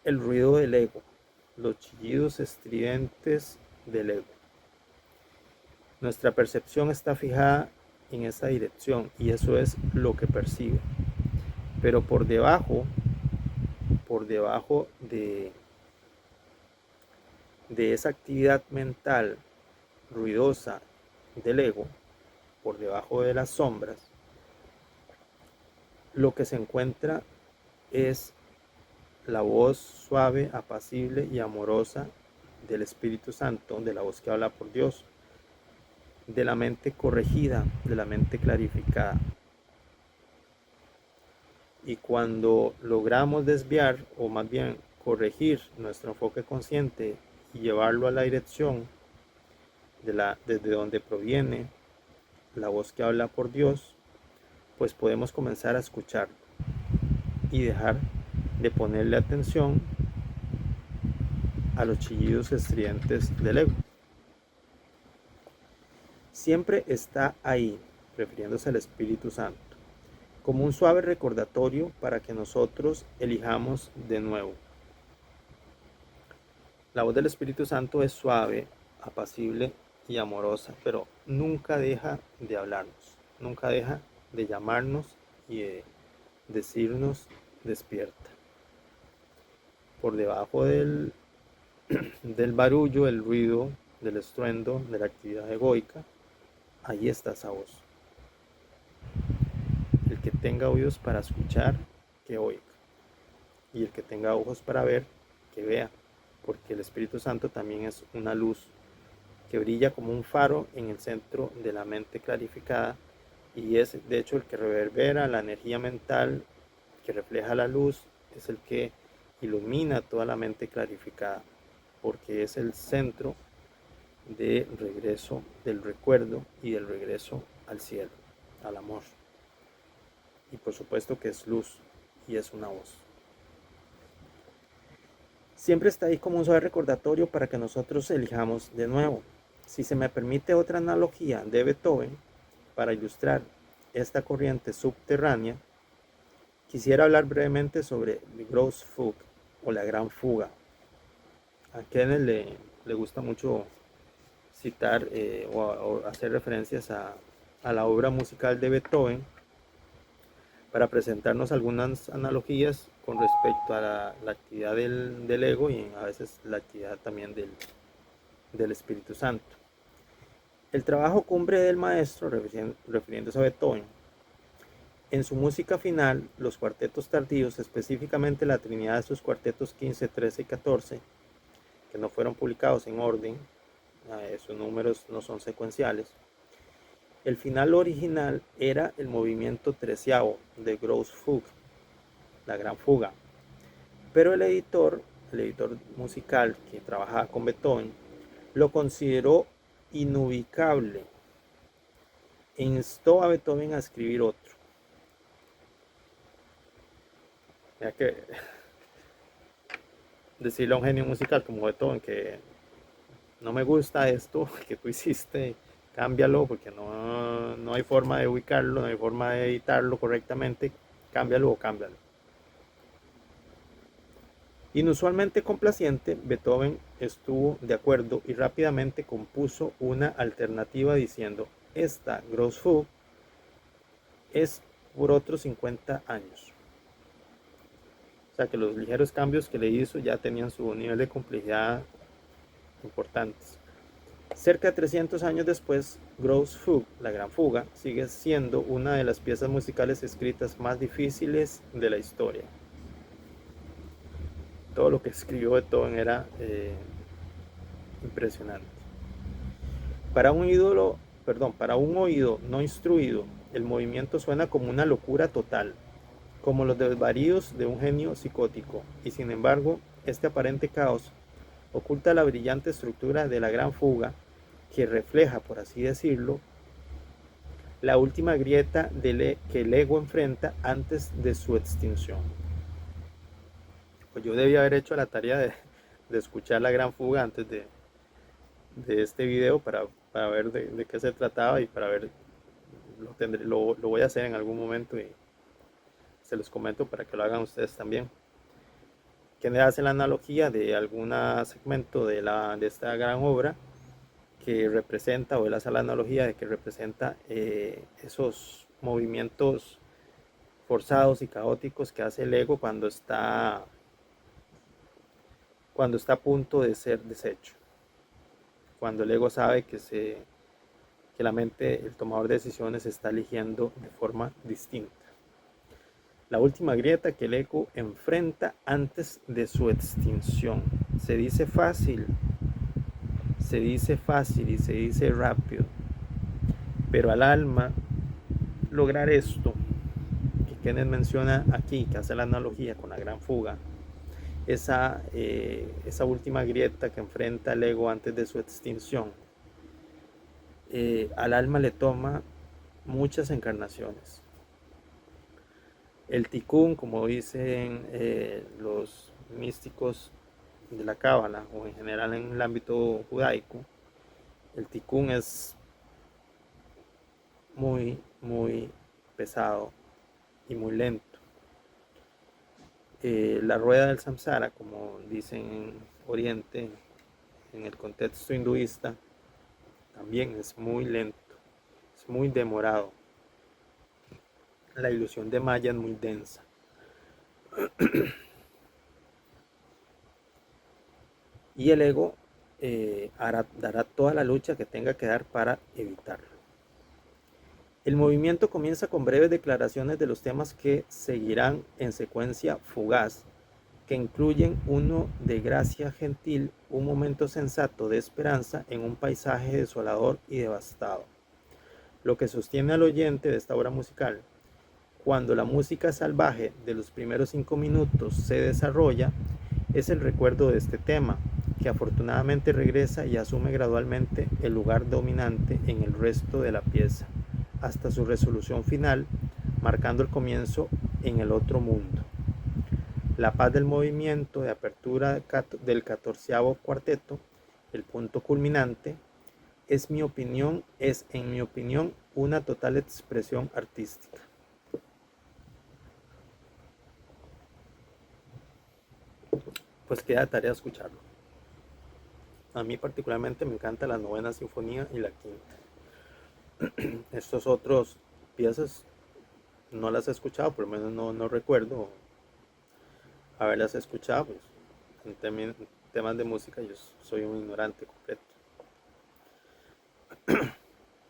el ruido del ego, los chillidos estridentes del ego. Nuestra percepción está fijada en esa dirección y eso es lo que percibe. Pero por debajo de esa actividad mental ruidosa del ego, por debajo de las sombras, lo que se encuentra es la voz suave, apacible y amorosa del Espíritu Santo, de la voz que habla por Dios, de la mente corregida, de la mente clarificada. Y cuando logramos desviar, o más bien corregir nuestro enfoque consciente y llevarlo a la dirección desde donde proviene la voz que habla por Dios, pues podemos comenzar a escuchar y dejar de ponerle atención a los chillidos estridentes del ego. Siempre está ahí, refiriéndose al Espíritu Santo, como un suave recordatorio para que nosotros elijamos de nuevo. La voz del Espíritu Santo es suave, apacible y amorosa, pero nunca deja de hablarnos, nunca deja de llamarnos y de decirnos despierta. Por debajo del barullo, el ruido, del estruendo, de la actividad egoica, ahí está esa voz. El que tenga oídos para escuchar, que oiga. Y el que tenga ojos para ver, que vea. Porque el Espíritu Santo también es una luz que brilla como un faro en el centro de la mente clarificada, y es de hecho el que reverbera la energía mental, que refleja la luz, es el que ilumina toda la mente clarificada, porque es el centro de regreso del recuerdo y del regreso al cielo, al amor. Y por supuesto que es luz y es una voz. Siempre está ahí como un suave recordatorio para que nosotros elijamos de nuevo. Si se me permite otra analogía de Beethoven para ilustrar esta corriente subterránea, quisiera hablar brevemente sobre die große Fuge o la gran fuga. A Kenneth le gusta mucho citar o hacer referencias a la obra musical de Beethoven para presentarnos algunas analogías con respecto a la actividad del ego y a veces la actividad también del Espíritu Santo. El trabajo cumbre del maestro, refiriéndose a Beethoven, en su música final, los cuartetos tardíos, específicamente la trinidad de sus cuartetos 15, 13 y 14, que no fueron publicados en orden, sus números no son secuenciales. El final original era el movimiento 13º de Grosse Fuge, la gran fuga, pero el editor musical que trabajaba con Beethoven lo consideró inubicable e instó a Beethoven a escribir otro. Ya que decirle a un genio musical como Beethoven que no me gusta esto que tú hiciste, cámbialo, porque no hay forma de ubicarlo, no hay forma de editarlo correctamente, cámbialo o cámbialo. Inusualmente complaciente, Beethoven estuvo de acuerdo y rápidamente compuso una alternativa diciendo: esta Grosse Fuge es por otros 50 años. O sea que los ligeros cambios que le hizo ya tenían su nivel de complejidad importantes. Cerca de 300 años después, Grosse Fuge, la gran fuga, sigue siendo una de las piezas musicales escritas más difíciles de la historia. Todo lo que escribió Beethoven era impresionante. Para un oído no instruido, el movimiento suena como una locura total, como los desvaríos de un genio psicótico, y sin embargo, este aparente caos oculta la brillante estructura de la gran fuga, que refleja, por así decirlo, la última grieta que el ego enfrenta antes de su extinción. Pues yo debía haber hecho la tarea de escuchar la gran fuga antes de este video para ver de qué se trataba, y para ver, lo voy a hacer en algún momento y se los comento para que lo hagan ustedes también. Que hace la analogía de algún segmento de esta gran obra que representa, o él hace la analogía de que representa esos movimientos forzados y caóticos que hace el ego cuando está a punto de ser deshecho, cuando el ego sabe que la mente, el tomador de decisiones, está eligiendo de forma distinta. La última grieta que el ego enfrenta antes de su extinción. Se dice fácil y se dice rápido, pero al alma lograr esto que Kenneth menciona aquí, que hace la analogía con la gran fuga, esa última grieta que enfrenta el ego antes de su extinción, al alma le toma muchas encarnaciones. El tikkun, como dicen los místicos de la cábala o en general en el ámbito judaico, el tikkun es muy pesado y muy lento. La rueda del samsara, como dicen en Oriente, en el contexto hinduista, también es muy lento, es muy demorado. La ilusión de Maya es muy densa. Y el ego dará toda la lucha que tenga que dar para evitarlo. El movimiento comienza con breves declaraciones de los temas que seguirán en secuencia fugaz, que incluyen uno de gracia gentil, un momento sensato de esperanza en un paisaje desolador y devastado. Lo que sostiene al oyente de esta obra musical, cuando la música salvaje de los primeros 5 minutos se desarrolla, es el recuerdo de este tema, que afortunadamente regresa y asume gradualmente el lugar dominante en el resto de la pieza, hasta su resolución final, marcando el comienzo en el otro mundo. La paz del movimiento de apertura del 14º cuarteto, el punto culminante, es en mi opinión una total expresión artística. Pues queda tarea escucharlo. A mí particularmente me encanta la novena sinfonía y la quinta. Estos otros piezas no las he escuchado, por lo menos no recuerdo haberlas escuchado. Pues, en temas de música yo soy un ignorante completo.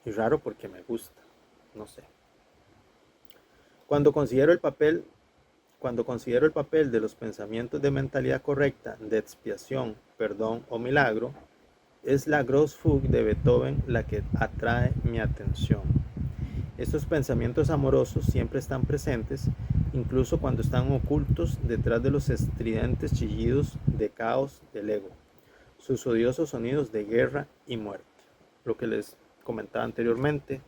Y raro porque me gusta, no sé. Cuando considero el papel de los pensamientos de mentalidad correcta, de expiación, perdón o milagro, es la Großfug de Beethoven la que atrae mi atención. Estos pensamientos amorosos siempre están presentes, incluso cuando están ocultos detrás de los estridentes chillidos de caos del ego, sus odiosos sonidos de guerra y muerte. Lo que les comentaba anteriormente,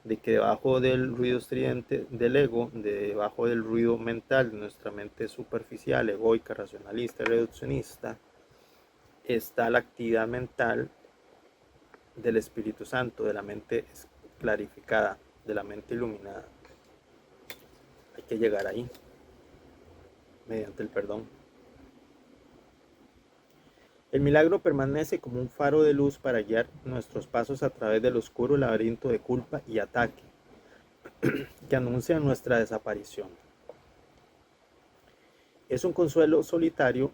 de que debajo del ruido estridente del ego, debajo del ruido mental de nuestra mente superficial, egoica, racionalista, reduccionista, está la actividad mental del Espíritu Santo, de la mente clarificada, de la mente iluminada. Hay que llegar ahí, mediante el perdón. El milagro permanece como un faro de luz para guiar nuestros pasos a través del oscuro laberinto de culpa y ataque que anuncia nuestra desaparición. Es un consuelo solitario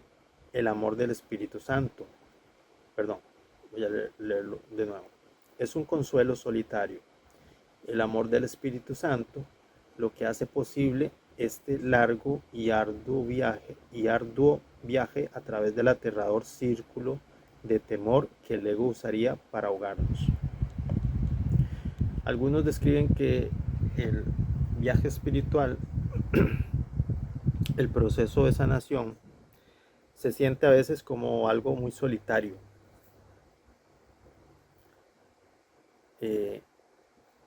el amor del Espíritu Santo. Perdón, voy a leerlo de nuevo. Es un consuelo solitario el amor del Espíritu Santo, lo que hace posible este largo y arduo viaje a través del aterrador círculo de temor que el ego usaría para ahogarnos. Algunos describen que el viaje espiritual, el proceso de sanación, se siente a veces como algo muy solitario.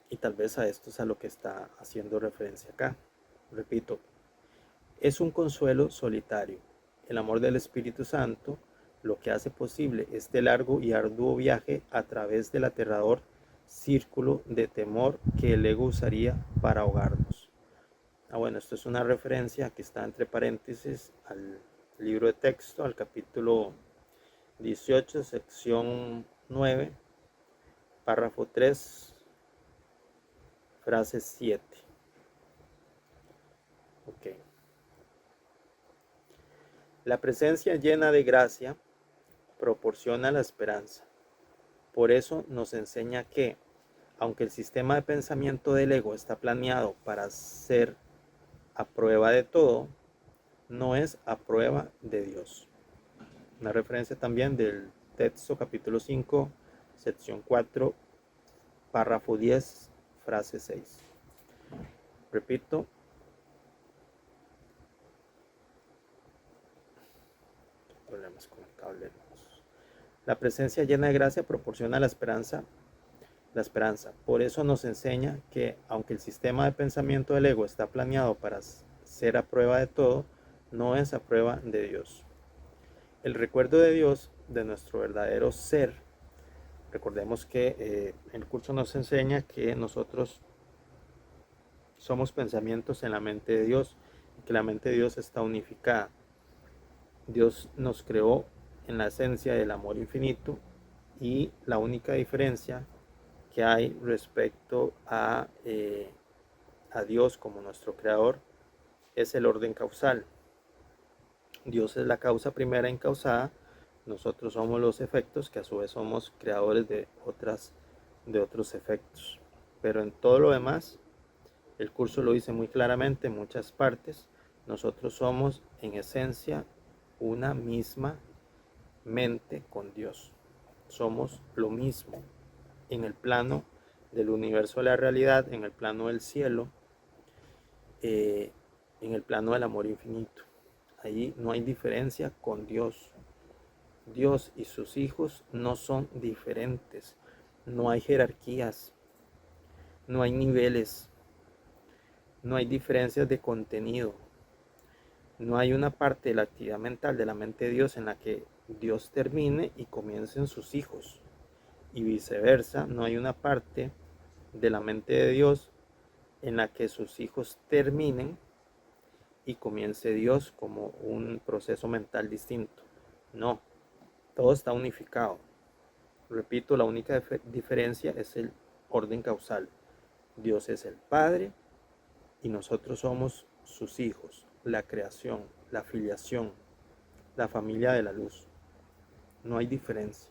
Y tal vez a esto es a lo que está haciendo referencia acá. Repito, es un consuelo solitario. El amor del Espíritu Santo lo que hace posible este largo y arduo viaje a través del aterrador círculo de temor que el ego usaría para ahogarnos. Bueno, esto es una referencia que está entre paréntesis al libro de texto, al capítulo 18, sección 9, párrafo 3, frase 7. Ok. La presencia llena de gracia proporciona la esperanza. Por eso nos enseña que, aunque el sistema de pensamiento del ego está planeado para ser a prueba de todo, no es a prueba de Dios. Una referencia también del texto capítulo 5, sección 4, párrafo 10, frase 6. Repito, problemas con el cable. La presencia llena de gracia proporciona la esperanza. Por eso nos enseña que, aunque el sistema de pensamiento del ego está planeado para ser a prueba de todo, no es a prueba de Dios. El recuerdo de Dios, de nuestro verdadero ser. Recordemos que el curso nos enseña que nosotros somos pensamientos en la mente de Dios, que la mente de Dios está unificada. Dios nos creó en la esencia del amor infinito, y la única diferencia que hay respecto a Dios como nuestro creador es el orden causal. Dios es la causa primera incausada, nosotros somos los efectos, que a su vez somos creadores de otros efectos. Pero en todo lo demás, el curso lo dice muy claramente en muchas partes, nosotros somos en esencia una misma mente con Dios. Somos lo mismo en el plano del universo de la realidad, en el plano del cielo, en el plano del amor infinito. Ahí no hay diferencia con Dios. Dios y sus hijos no son diferentes. No hay jerarquías, no hay niveles, no hay diferencias de contenido. No hay una parte de la actividad mental de la mente de Dios en la que Dios termine y comiencen sus hijos. Y viceversa, no hay una parte de la mente de Dios en la que sus hijos terminen y comience Dios como un proceso mental distinto. No, todo está unificado. Repito, la única diferencia es el orden causal. Dios es el Padre y nosotros somos sus hijos, la creación, la filiación, la familia de la luz. No hay diferencia.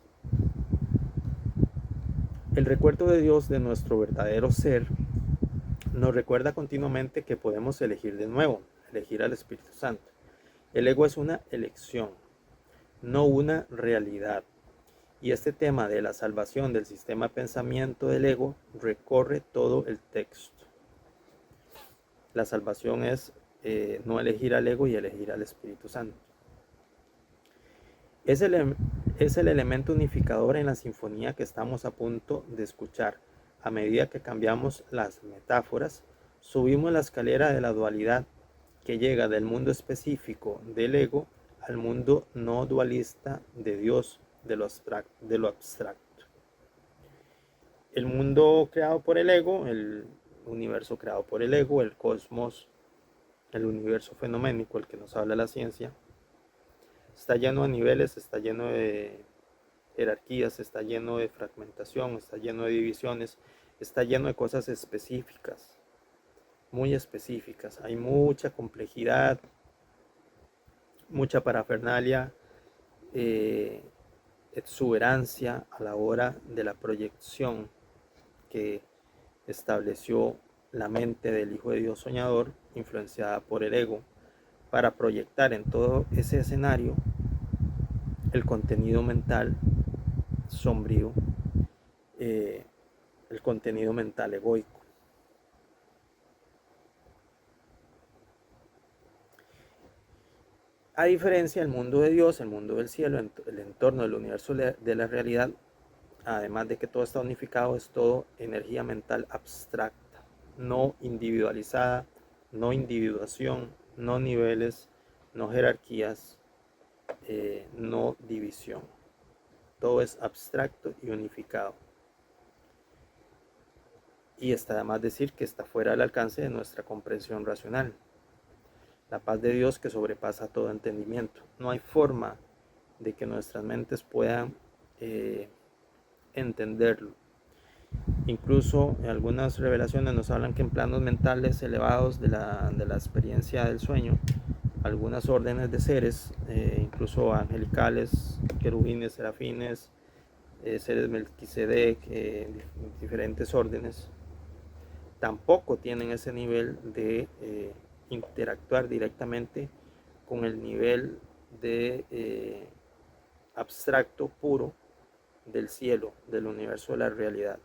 El recuerdo de Dios de nuestro verdadero ser nos recuerda continuamente que podemos elegir de nuevo, elegir al Espíritu Santo. El ego es una elección, no una realidad. Y este tema de la salvación del sistema de pensamiento del ego recorre todo el texto. La salvación es no elegir al ego y elegir al Espíritu Santo. Es el elemento unificador en la sinfonía que estamos a punto de escuchar. A medida que cambiamos las metáforas, subimos la escalera de la dualidad que llega del mundo específico del ego al mundo no dualista de Dios, de lo abstracto. El mundo creado por el ego, el universo creado por el ego, el cosmos, el universo fenoménico, el que nos habla la ciencia, está lleno de niveles, está lleno de jerarquías, está lleno de fragmentación, está lleno de divisiones, está lleno de cosas específicas, muy específicas. Hay mucha complejidad, mucha parafernalia, exuberancia a la hora de la proyección que estableció la mente del Hijo de Dios soñador, influenciada por el ego, para proyectar en todo ese escenario el contenido mental sombrío, el contenido mental egoico. A diferencia del mundo de Dios, el mundo del cielo, el entorno del universo de la realidad, además de que todo está unificado, es todo energía mental abstracta, no individualizada, no individuación, no niveles, no jerarquías, no división. Todo es abstracto y unificado. Y está de más decir que está fuera del alcance de nuestra comprensión racional. La paz de Dios que sobrepasa todo entendimiento. No hay forma de que nuestras mentes puedan entenderlo. Incluso en algunas revelaciones nos hablan que en planos mentales elevados de la experiencia del sueño, algunas órdenes de seres, incluso angelicales, querubines, serafines, seres Melquisedec, diferentes órdenes, tampoco tienen ese nivel de interactuar directamente con el nivel de abstracto puro del cielo, del universo de la realidad.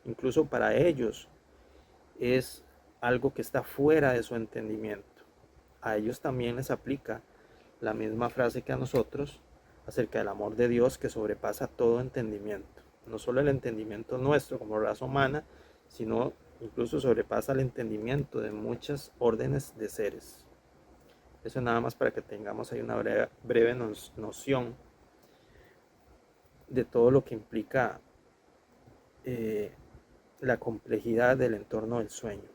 Incluso para ellos es algo que está fuera de su entendimiento. A ellos también les aplica la misma frase que a nosotros acerca del amor de Dios que sobrepasa todo entendimiento. No solo el entendimiento nuestro como raza humana, sino incluso sobrepasa el entendimiento de muchas órdenes de seres. Eso nada más para que tengamos ahí una breve noción de todo lo que implica la complejidad del entorno del sueño.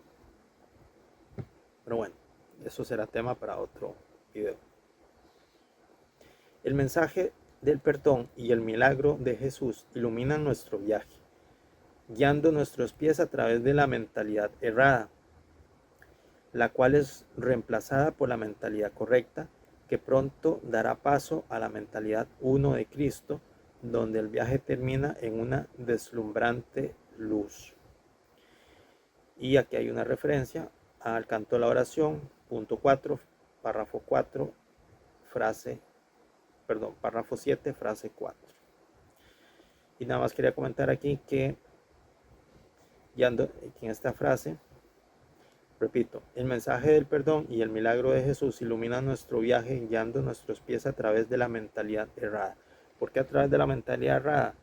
Pero bueno, eso será tema para otro video. El mensaje del perdón y el milagro de Jesús iluminan nuestro viaje, guiando nuestros pies a través de la mentalidad errada, la cual es reemplazada por la mentalidad correcta, que pronto dará paso a la mentalidad uno de Cristo, donde el viaje termina en una deslumbrante luz. Y aquí hay una referencia al canto de la oración, punto 4, párrafo 4, párrafo 7, frase 4. Y nada más quería comentar aquí que guiando en esta frase, repito, el mensaje del perdón y el milagro de Jesús iluminan nuestro viaje guiando nuestros pies a través de la mentalidad errada. ¿Por qué a través de la mentalidad errada?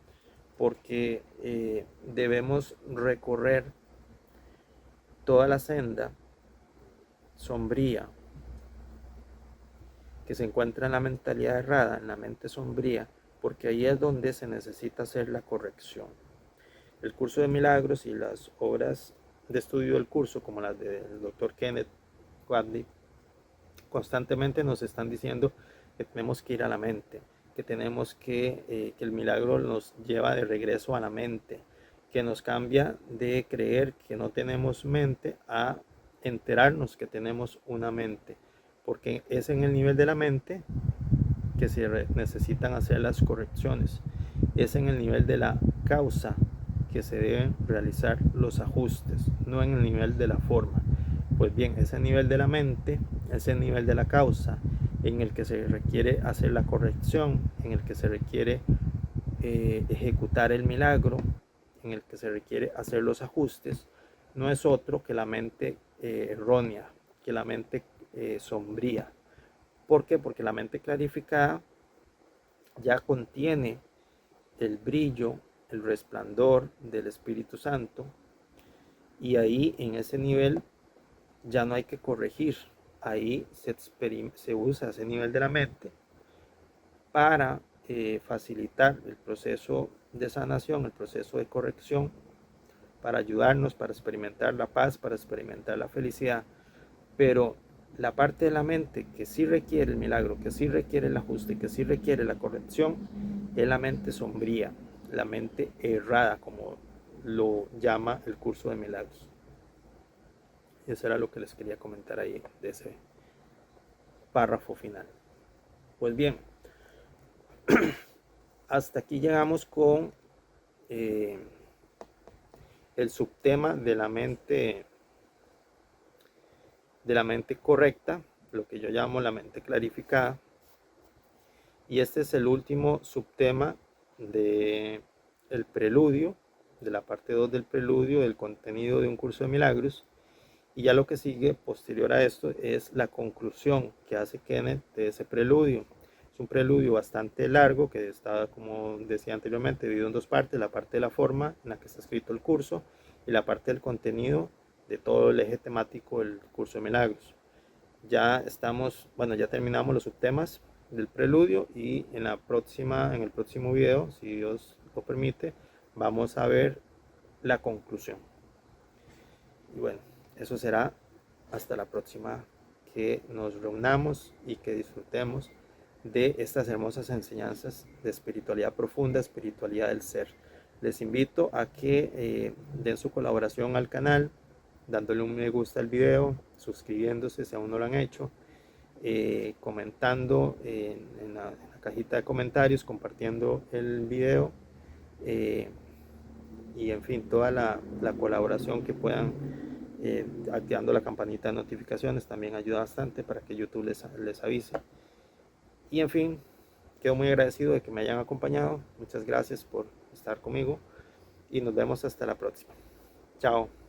Porque debemos recorrer toda la senda sombría que se encuentra en la mentalidad errada, en la mente sombría, porque ahí es donde se necesita hacer la corrección. El curso de milagros y las obras de estudio del curso, como las del Dr. Kenneth Wapnick, constantemente nos están diciendo que tenemos que ir a la mente, que tenemos que el milagro nos lleva de regreso a la mente, que nos cambia de creer que no tenemos mente a enterarnos que tenemos una mente, porque es en el nivel de la mente que se necesitan hacer las correcciones, es en el nivel de la causa que se deben realizar los ajustes, no en el nivel de la forma. Pues bien, ese nivel de la mente, ese nivel de la causa, en el que se requiere hacer la corrección, en el que se requiere ejecutar el milagro, en el que se requiere hacer los ajustes, no es otro que la mente errónea, que la mente sombría. ¿Por qué? Porque la mente clarificada ya contiene el brillo, el resplandor del Espíritu Santo, y ahí en ese nivel ya no hay que corregir, ahí se usa ese nivel de la mente para facilitar el proceso de sanación, el proceso de corrección, para ayudarnos, para experimentar la paz, para experimentar la felicidad. Pero la parte de la mente que sí requiere el milagro, que sí requiere el ajuste, que sí requiere la corrección, es la mente sombría, la mente errada, como lo llama el curso de milagros. Y eso era lo que les quería comentar ahí de ese párrafo final. Pues bien, hasta aquí llegamos con el subtema de la mente correcta, lo que yo llamo la mente clarificada. Y este es el último subtema de el preludio, de la parte 2 del preludio del contenido de un curso de milagros. Y ya lo que sigue posterior a esto es la conclusión que hace Kenneth de ese preludio. Es un preludio bastante largo que está, como decía anteriormente, dividido en dos partes: la parte de la forma en la que está escrito el curso y la parte del contenido de todo el eje temático del curso de milagros. Ya terminamos los subtemas del preludio, y en el próximo video, si Dios lo permite, vamos a ver la conclusión. Y bueno, eso será hasta la próxima, que nos reunamos y que disfrutemos de estas hermosas enseñanzas de espiritualidad profunda, espiritualidad del ser. Les invito a que den su colaboración al canal, dándole un me gusta al video, suscribiéndose si aún no lo han hecho, comentando en la cajita de comentarios, compartiendo el video, y en fin, toda la colaboración que puedan, activando la campanita de notificaciones, también ayuda bastante para que YouTube les avise. Y en fin, quedo muy agradecido de que me hayan acompañado. Muchas gracias por estar conmigo y nos vemos hasta la próxima. Chao.